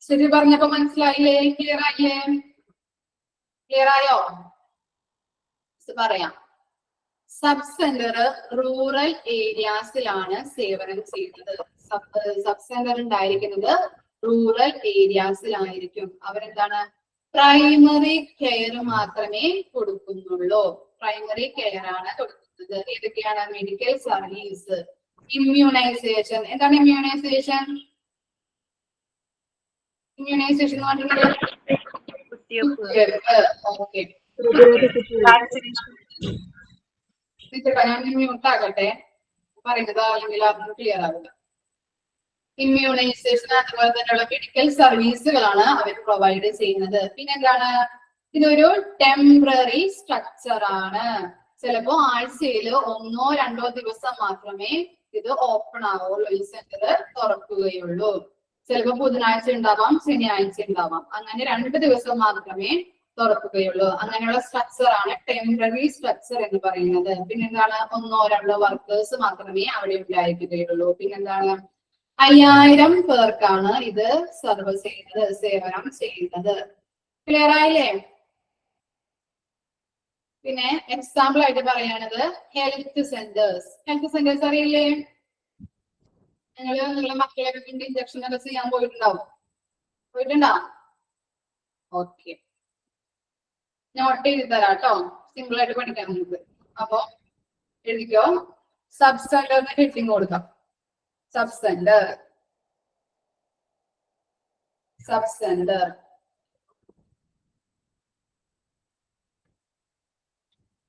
സ്റ്റെഫി പറഞ്ഞപ്പോ മനസ്സിലായില്ലേ? ക്ലിയർ ആയില്ലേ? ക്ലിയർ ആയോ? പറയാം. സബ് സെന്റർ റൂറൽ ഏരിയാസിലാണ് സേവനം ചെയ്യുന്നത്. സബ് സെന്റർ ഉണ്ടായിരിക്കുന്നത് റൂറൽ ഏരിയാസിലായിരിക്കും. അവരെന്താണ്? പ്രൈമറി കെയർ മാത്രമേ കൊടുക്കുന്നുള്ളൂ. പ്രൈമറി കെയർ ആണ് കൊടുക്കുന്നത്. ഏതൊക്കെയാണ്? Medical service, immunisation. എന്താണ് ഇമ്മ്യൂണൈസേഷൻ? ഇമ്മ്യൂണൈസേഷൻ എന്ന് പറഞ്ഞിട്ടുണ്ടെങ്കിൽ ഓക്കെ, ഞാൻ മ്യൂട്ട് ആകട്ടെ, പറയുന്നത് അല്ലെങ്കിൽ അതൊന്നും ക്ലിയർ ആവില്ല. ഇമ്മ്യൂണൈസേഷൻ അതുപോലെ തന്നെയുള്ള മെഡിക്കൽ സർവീസുകളാണ് അവർ പ്രൊവൈഡ് ചെയ്യുന്നത്. പിന്നെന്താണ്? ഇതൊരു ടെമ്പററി സ്ട്രക്ചർ ആണ്. ചിലപ്പോ ആഴ്ചയിൽ 1-2 ദിവസം മാത്രമേ ഇത് ഓപ്പൺ ആവുള്ളൂ, ഈ സെന്റർ തുറക്കുകയുള്ളൂ. ചിലപ്പോ ബുധനാഴ്ച ഉണ്ടാവാം, ശനിയാഴ്ച ഉണ്ടാവാം. അങ്ങനെ 2 ദിവസം മാത്രമേ തുറക്കുകയുള്ളൂ. അങ്ങനെയുള്ള സ്ട്രക്ചർ ആണ് ടെമ്പററി സ്ട്രക്ചർ എന്ന് പറയുന്നത്. പിന്നെന്താണ്? 1-2 വർക്കേഴ്സ് മാത്രമേ അവിടെ ഉണ്ടായിരിക്കുകയുള്ളൂ. പിന്നെന്താണ്? 5000 പേർക്കാണ് ഇത് സർവ് ചെയ്യുന്നത്, സേവനം ചെയ്യുന്നത്. ക്ലിയർ ആയില്ലേ? പിന്നെ എക്സാമ്പിൾ ആയിട്ട് പറയുകയാണത് ഹെൽത്ത് സെന്റേഴ്സ്. ഹെൽത്ത് സെന്റേഴ്സ് അറിയില്ലേ? നിങ്ങളെ മക്കളൊക്കെ കൊണ്ട് ഇഞ്ചക്ഷൻ ഒക്കെ ചെയ്യാൻ പോയിട്ടുണ്ടാവും. പോയിട്ടുണ്ടോ? ഓക്കെ, നോട്ട് ചെയ്ത് തരാം കേട്ടോ, സിമ്പിൾ ആയിട്ട് പഠിക്കാൻ നമുക്ക്. അപ്പൊ എഴുതിക്കോ. സബ് സെന്ററിന് ഹെഡിങ് കൊടുക്കാം. Sub centre, sub centre.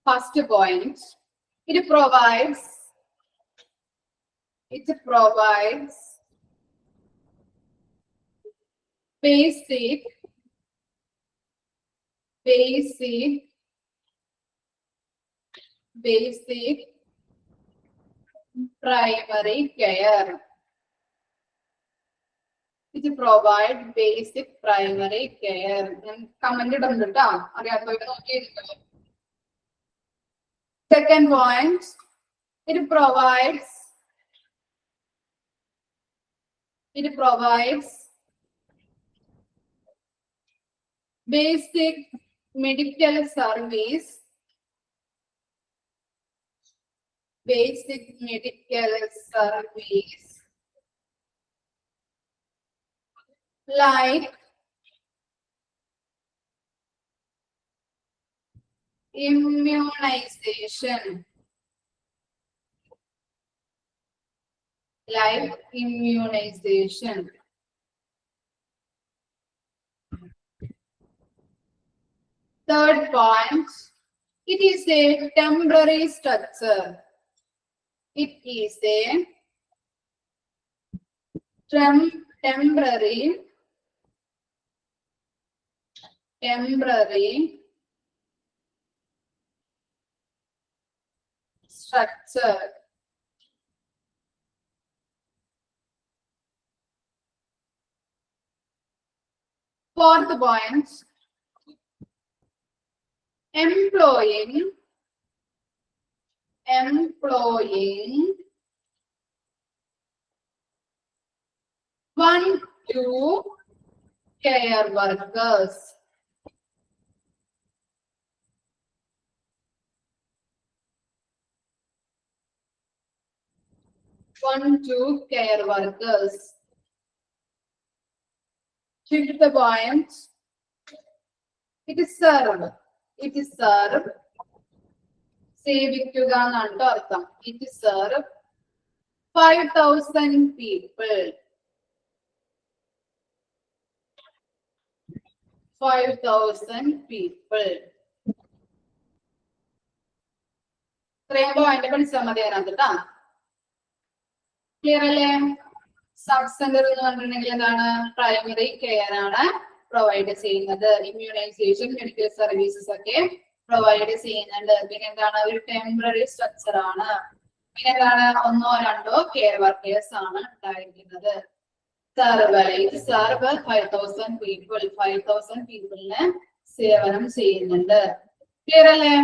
First point, it provides basic primary care. It provide basic primary care. Comment ഇടുന്നുണ്ട് കേട്ടോ, അറിയാത്തവർക്ക് നോക്കിയിരിക്കണം. Second point, it provides basic medical service, like immunization. Third point, it is a temporary structure. It is a temporary structure. Fourth point, employing 1, 2 care workers. Care workers. Shift the point. It is serve. It is serve. സേവിക്കുക എന്നാണ് അർത്ഥം. It is serve 5,000 people. 5,000 people. ഇത്രയും point പഠിച്ചാൽ മതി അതിനകത്ത് കേട്ടാ. Clear അല്ലേ? Sub centre എന്ന് പറഞ്ഞിട്ടുണ്ടെങ്കിൽ എന്താണ്? പ്രൈമറി കെയർ ആണ് പ്രൊവൈഡ് ചെയ്യുന്നത്. ഇമ്മ്യൂണൈസേഷൻ, മെഡിക്കൽ സർവീസസ് ഒക്കെ പ്രൊവൈഡ് ചെയ്യുന്നുണ്ട്. പിന്നെ എന്താണ്? ഒരു ടെമ്പററി സ്ട്രക്ചർ ആണ്. പിന്നെ എന്താണ്? 1 or 2 കെയർ വർക്കേഴ്സ് ആണ് ഉണ്ടായിരിക്കുന്നത്. Serve 5,000 people. 5,000 പീപ്പിളിന് സേവനം ചെയ്യുന്നുണ്ട്. ക്ലിയർ അല്ലേ?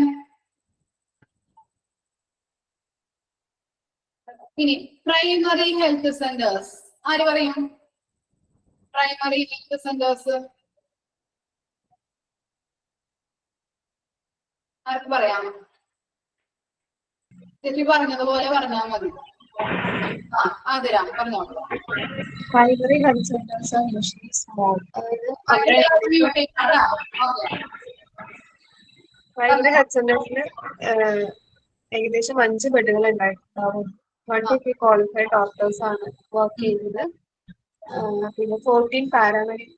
ഇനി പ്രൈമറി ഹെൽത്ത് സെന്റേഴ്സ്. ആര് പറയും? പ്രൈമറി ഹെൽത്ത് സെന്റേഴ്സ് ആർക്ക് പറയാം? ചേച്ചി പറഞ്ഞതുപോലെ പറഞ്ഞാൽ മതി. ആതിരാ പറഞ്ഞോളൂ.
Primary health centers are usually small. Primary health centers ഏകദേശം 5 ബെഡുകൾ ഉണ്ടായിട്ടുണ്ടാവും. 1 qualified doctors ആണ് വർക്ക് ചെയ്യുന്നത്. പിന്നെ 14 paramedic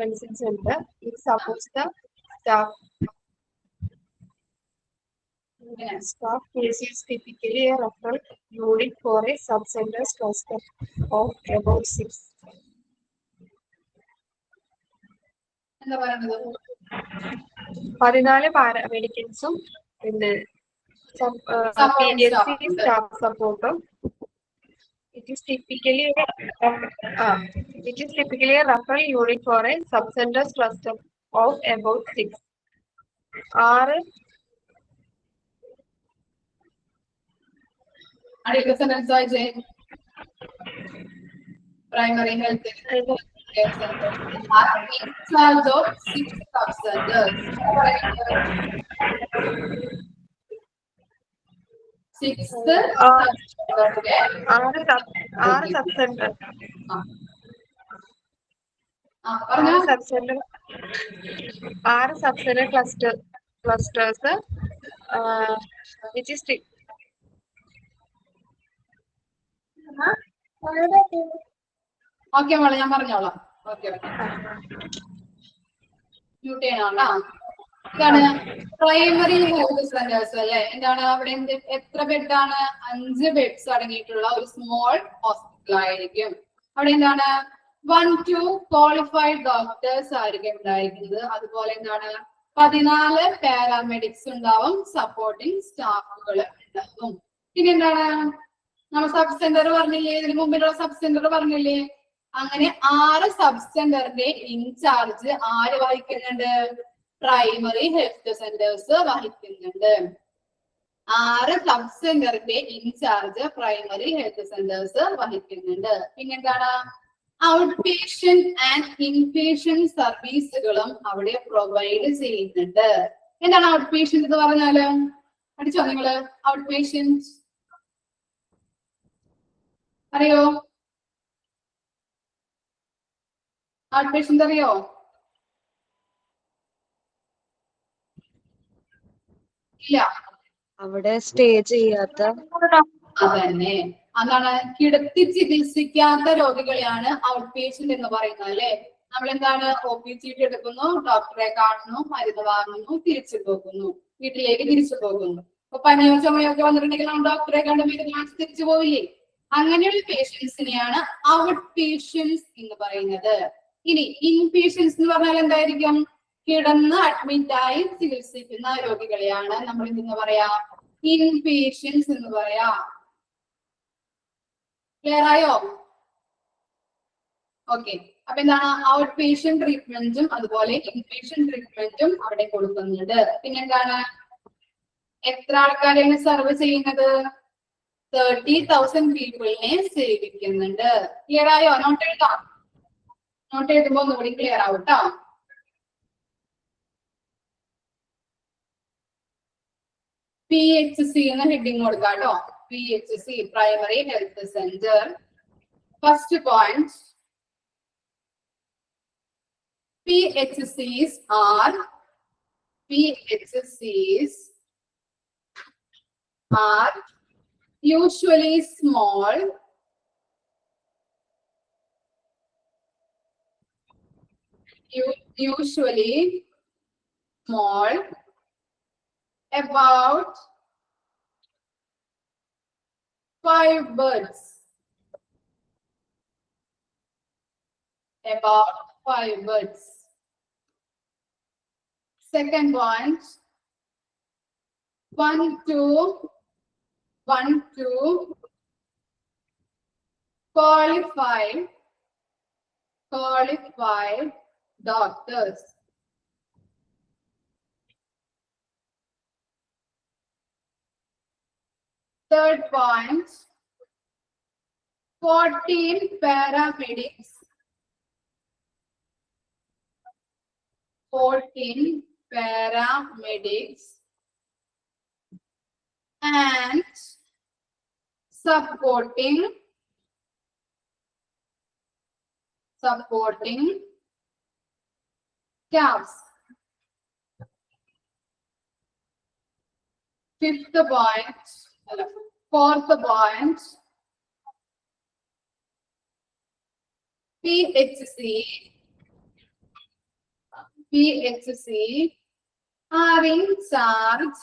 medicines ഉണ്ട്. It supports the staff cases typically a referred unit for a sub-centers cluster of about 6.
എന്താ പറയുന്നത്?
14 പാരാമെഡിക്കൽസും പിന്നെ PDSC staff support. It is typically a referral unit for a sub-centers cluster of about 6.
അടുത്ത sentence വായിച്ചേ. Primary health care centers are in charge of 6 sub-centers. 6
sub-centers.
പറഞ്ഞോ.
Sub-center clusters, which is
okay മോളെ, ഞാൻ പറഞ്ഞോളാം. Okay mute ചെയ്യണോട്ടാ. ഇതാണ് primary health centres അല്ലെ. എന്താണ്? അവിടെ എത്ര ബെഡാണ്? 5 ബെഡ്സ് അടങ്ങിയിട്ടുള്ള ഒരു സ്മോൾ ഹോസ്പിറ്റൽ ആയിരിക്കും. അവിടെ എന്താണ്? 1 to ക്വാളിഫൈഡ് ഡോക്ടേഴ്സ് ആയിരിക്കും ഉണ്ടായിരിക്കുന്നത്. അതുപോലെ എന്താണ്? 14 പാരാമെഡിക്സ് ഉണ്ടാവും. സപ്പോർട്ടിംഗ് സ്റ്റാഫുകൾ ഉണ്ടാവും. പിന്നെ എന്താണ്? നമ്മൾ സബ് സെന്റർ പറഞ്ഞില്ലേ? ഇതിന് മുമ്പിലുള്ള സബ് സെന്റർ പറഞ്ഞില്ലേ? അങ്ങനെ 6 സബ് സെന്ററിന്റെ ഇൻചാർജ് ആര് വഹിക്കുന്നുണ്ട്? പ്രൈമറി ഹെൽത്ത് സെന്റേഴ്സ് വഹിക്കുന്നുണ്ട്. 6 സബ് സെന്ററിന്റെ ഇൻചാർജ് പ്രൈമറി ഹെൽത്ത് സെന്റേഴ്സ് വഹിക്കുന്നുണ്ട്. പിന്നെന്താണ്? ഔട്ട് പേഷ്യന്റ് ആൻഡ് ഇൻപേഷ്യന്റ് സർവീസുകളും അവിടെ പ്രൊവൈഡ് ചെയ്യുന്നുണ്ട്. എന്താണ് ഔട്ട് പേഷ്യന്റ് എന്ന് പറഞ്ഞാല്? പഠിച്ചോ നിങ്ങള്? ഔട്ട് പേഷ്യന്റ് അറിയോ? ഔട്ട് പേഷ്യന്റ് അറിയോ? ഇല്ല.
അവിടെ സ്റ്റേ ചെയ്യാത്ത
അതന്നെ. അതാണ് കിടത്തി ചികിത്സിക്കാത്ത രോഗികളെയാണ് ഔട്ട് പേഷ്യന്റ് എന്ന് പറയുന്നത് അല്ലെ. നമ്മൾ എന്താണ്? OP ചീട്ട് എടുക്കുന്നു, ഡോക്ടറെ കാണുന്നു, മരുന്ന് വാങ്ങുന്നു, തിരിച്ചു പോകുന്നു, വീട്ടിലേക്ക് തിരിച്ചു പോകുന്നു. ഇപ്പൊ പനിയോ ചുമയോ ഒക്കെ വന്നിട്ടുണ്ടെങ്കിൽ നമ്മൾ ഡോക്ടറെ കണ്ട് മരുന്ന് വാങ്ങിച്ച് തിരിച്ചു പോവില്ലേ? അങ്ങനെയുള്ള പേഷ്യൻസിനെയാണ് ഔട്ട് പേഷ്യൻസ് എന്ന് പറയുന്നത്. ഇനി ഇൻ പേഷ്യൻസ് എന്ന് പറഞ്ഞാൽ എന്തായിരിക്കും? കിടന്ന് അഡ്മിറ്റ് ആയി ചികിത്സിക്കുന്ന രോഗികളെയാണ് നമ്മൾ എന്തെന്ന് പറയാ? ഇൻ പേഷ്യൻസ് എന്ന് പറയാ. ക്ലിയർ ആയോ? ഓക്കെ. അപ്പൊ എന്താണ്? ഔട്ട് പേഷ്യന്റ് ട്രീറ്റ്മെന്റും അതുപോലെ ഇൻ പേഷ്യന്റ് ട്രീറ്റ്മെന്റും അവിടെ കൊടുക്കുന്നുണ്ട്. പിന്നെന്താണ്? എത്ര ആൾക്കാരെയാണ് സെർവ് ചെയ്യുന്നത്? 30,000 പീപ്പിളിനെ സേവിക്കുന്നുണ്ട്. ക്ലിയർ ആയോ? നോട്ട് എഴുതാം. നോട്ട് എഴുതുമ്പോ ഒന്നുകൂടി ക്ലിയർ ആവും കേട്ടോ. PHC എന്ന ഹെഡിങ് കൊടുക്കാം കേട്ടോ. PHC primary health centre. First point, PHCs are usually small, about 5 birds. About 5 birds. Second point, 1 to qualified doctors. Third point, 14 paramedics. 14 paramedics and supporting staffs. Fourth point, PHC are in charge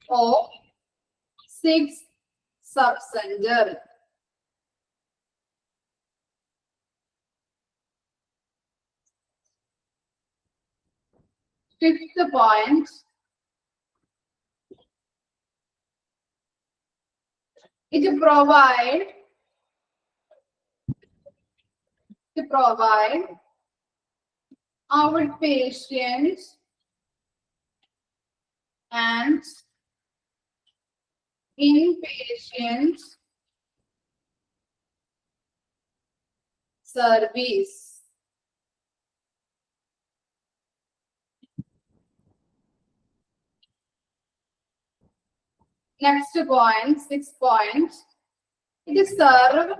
of 6 subcenter. Fifth point, it provide outpatient and inpatient service. Next point, 6th point, it serve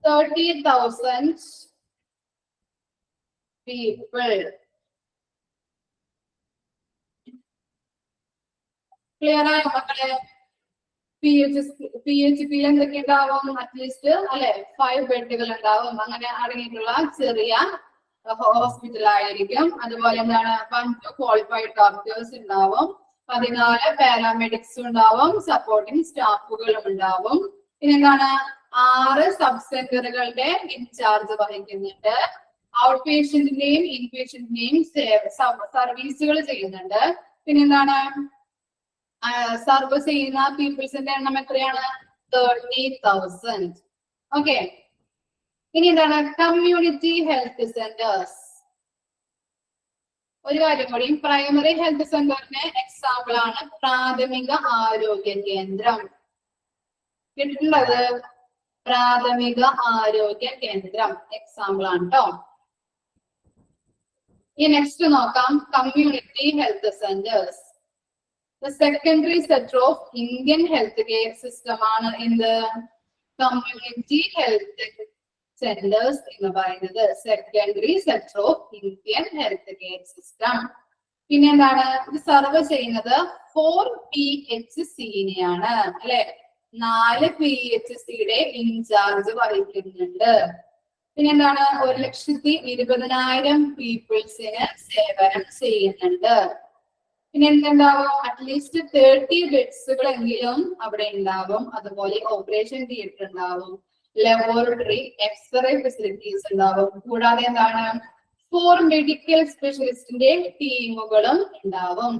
30,000 people. Clear ആയോ മക്കളെ? PHP എന്തൊക്കെ ഉണ്ടാവും? At least അല്ലെ 5 ബെഡുകൾ ഉണ്ടാവും. അങ്ങനെ അടങ്ങിയിട്ടുള്ള ചെറിയ hospital ആയിരിക്കും. അതുപോലെ എന്താണ്, 1 to qualified ഡോക്ടേഴ്സ് ഉണ്ടാവും, 14 പാരാമെഡിക്സ് ഉണ്ടാവും, സപ്പോർട്ടിംഗ് സ്റ്റാഫുകളും ഉണ്ടാവും. പിന്നെ എന്താണ്, 6 സബ് സെന്ററുകളുടെ ഇൻചാർജ് വഹിക്കുന്നുണ്ട്. ഔട്ട് പേഷ്യന്റിന്റെയും ഇൻപേഷ്യന്റിന്റെയും സർവീസുകൾ ചെയ്യുന്നുണ്ട്. പിന്നെ എന്താണ്, സർവീസ് ചെയ്യുന്ന പീപ്പിൾസിന്റെ എണ്ണം എത്രയാണ്? 30,000. ഓക്കെ. ഇനി എന്താണ്, കമ്മ്യൂണിറ്റി ഹെൽത്ത് സെന്റേഴ്സ്. ഒരു കാര്യം കൂടി, പ്രൈമറി ഹെൽത്ത് സെന്ററിന് എക്സാമ്പിൾ ആണ് പ്രാഥമിക ആരോഗ്യ കേന്ദ്രം. കേട്ടിട്ടുള്ളത്? പ്രാഥമിക ആരോഗ്യ കേന്ദ്രം എക്സാമ്പിൾ ആണ് കേട്ടോ. ഈ നെക്സ്റ്റ് നോക്കാം, community health centres. The secondary sector of Indian healthcare system ആണ് എന്ത്? കമ്മ്യൂണിറ്റി ഹെൽത്ത് സെന്റേഴ്സ് എന്ന് പറയുന്നത് secondary sector of Indian health care system. പിന്നെ എന്താണ്, ഇത് സർവ് ചെയ്യുന്നത് 4 PHCനെയാണ് അല്ലെ. 4 PHCയുടെ ഇൻചാർജ് വഹിക്കുന്നുണ്ട്. പിന്നെ എന്താണ്, 1,20,000 പീപ്പിൾസിന് സേവനം ചെയ്യുന്നുണ്ട്. പിന്നെ എന്തുണ്ടാവും, അറ്റ്ലീസ്റ്റ് 30 ബെഡ്സുകൾ എങ്കിലും അവിടെ ഉണ്ടാവും. അതുപോലെ ഓപ്പറേഷൻ തിയേറ്റർ ഉണ്ടാവും, ലബോറട്ടറി, എക്സ്റേ ഫെസിലിറ്റീസ് ഉണ്ടാവും. കൂടാതെ എന്താണ്, 4 മെഡിക്കൽ സ്പെഷ്യലിസ്റ്റിന്റെ ടീമുകളും ഉണ്ടാവും.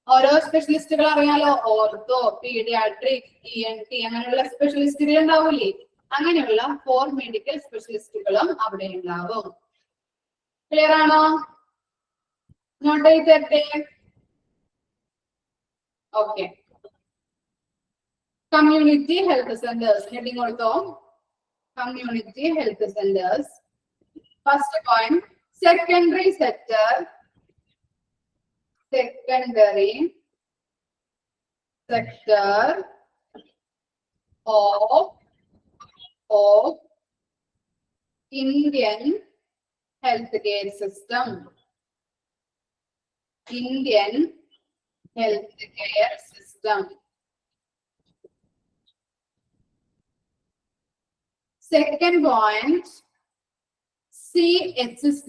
ഓരോ സ്പെഷ്യലിസ്റ്റുകൾ അറിയാലോ, ഓർത്തോ, പീഡിയാട്രിക്, ENT അങ്ങനെയുള്ള സ്പെഷ്യലിസ്റ്റുകൾ ഉണ്ടാവൂലേ. അങ്ങനെയുള്ള 4 മെഡിക്കൽ സ്പെഷ്യലിസ്റ്റുകളും അവിടെ ഉണ്ടാവും. ക്ലിയർ ആണോ? നോട്ട് ചെയ്തേ. Okay. Community health centres heading കൊടുത്തോ. Community health centres. First point, secondary sector. Secondary sector of Indian healthcare system. Indian healthcare system. Second point, CHC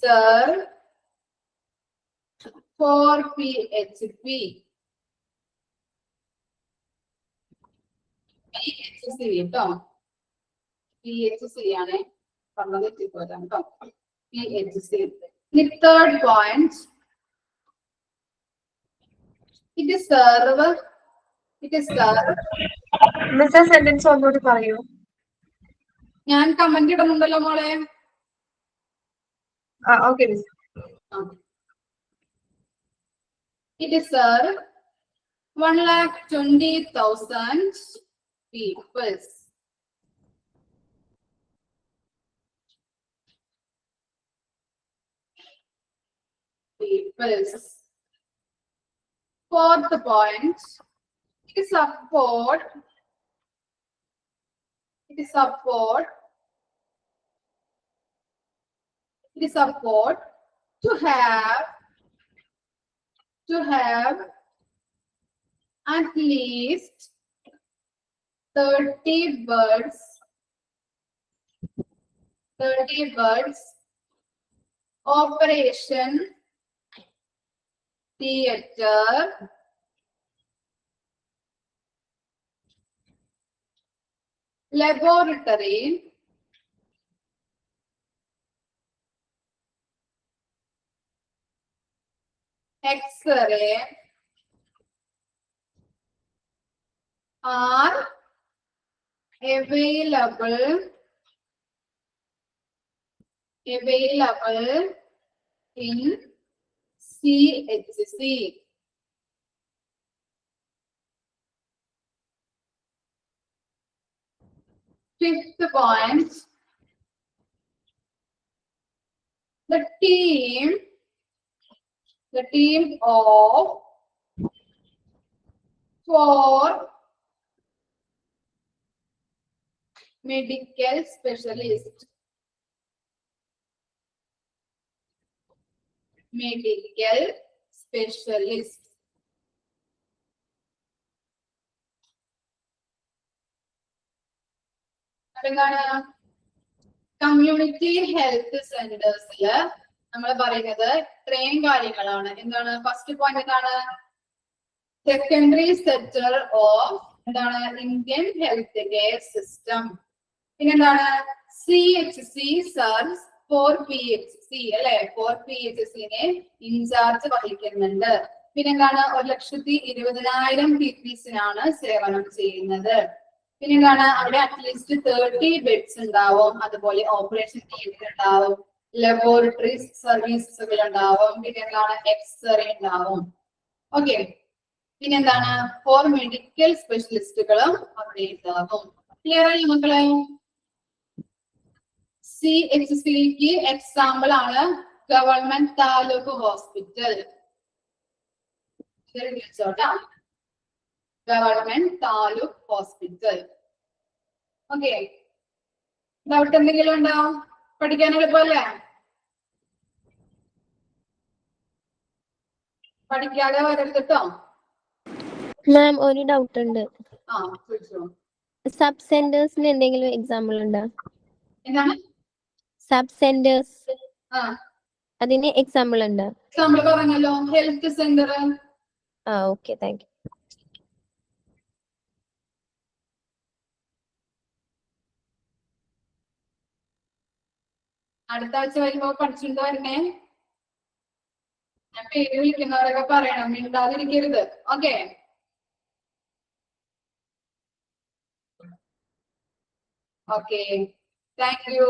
serve for PHP. PHC കേട്ടോ. PHC ആണ് പറഞ്ഞത് കേട്ടോ. PHC. The third point, it is serve.
Miss sentence ഒന്നുകൂടി പറയൂ.
ഞാൻ comment ഇടുന്നുണ്ടല്ലോ മോളെ.
Okay miss.
It is serve 1,20,000 people. Fourth point, it is support to have at least 30 birds operation theater laboratory X-ray are available in CHC. Fifth point, the team of 4 medical specialists. എന്താണ് community health സെന്റേഴ്സില് നമ്മൾ പറയുന്നത് ഇത്രയും കാര്യങ്ങളാണ്. എന്താണ് first point എന്താണ്? Secondary sector of എന്താണ് Indian health care system. പിന്നെന്താണ് CHC സർവ്സ് four PHC അല്ലെ. ഫോർ PHCനെ ഇൻചാർജ് വഹിക്കുന്നുണ്ട്. പിന്നെന്താണ് 1,20,000 പീപ്പിൾസിനാണ് സേവനം ചെയ്യുന്നത്. പിന്നെന്താണ് അവിടെ അറ്റ്ലീസ്റ്റ് 30 ബെഡ്സ് ഉണ്ടാവും. അതുപോലെ ഓപ്പറേഷൻ തിയേറ്റർ ഉണ്ടാവും, ലബോറട്ടറി സർവീസുകൾ ഉണ്ടാവും, പിന്നെന്താണ് X-ray ഉണ്ടാവും. ഓക്കെ. പിന്നെന്താണ് 4 മെഡിക്കൽ സ്പെഷ്യലിസ്റ്റുകളും അവിടെ ഉണ്ടാകും. ക്ലിയർ ആയി മക്കളെ? CHCക്ക് എക്സാമ്പിൾ ആണ് government taluk hospital. Government taluk hospital. Okay. Doubt എന്തെങ്കിലും ഉണ്ടോ? പഠിക്കാൻ എളുപ്പമല്ലേ? പഠിക്കാതെ വരരുത് കേട്ടോ.
മാം ഒരു ഡൗട്ട് ഉണ്ട്.
ചോദിച്ചോ.
സബ് സെന്റേഴ്സിന് എന്തെങ്കിലും എക്സാമ്പിൾ ഉണ്ടോ?
എന്താണ്
സബ് സെന്റേഴ്സ്? അതിന് എക്സാമ്പിൾ ഉണ്ടോ?
എക്സാമ്പിൾ പറഞ്ഞല്ലോ, health centre.
Okay, thank you.
അടുത്ത ആഴ്ച വരുമ്പോ പഠിച്ചിട്ട് വരണേ. ഞാൻ പേര് വിളിക്കുന്നവരൊക്കെ പറയണം, മിണ്ടാതിരിക്കരുത്. ഓക്കെ. Okay, thank you.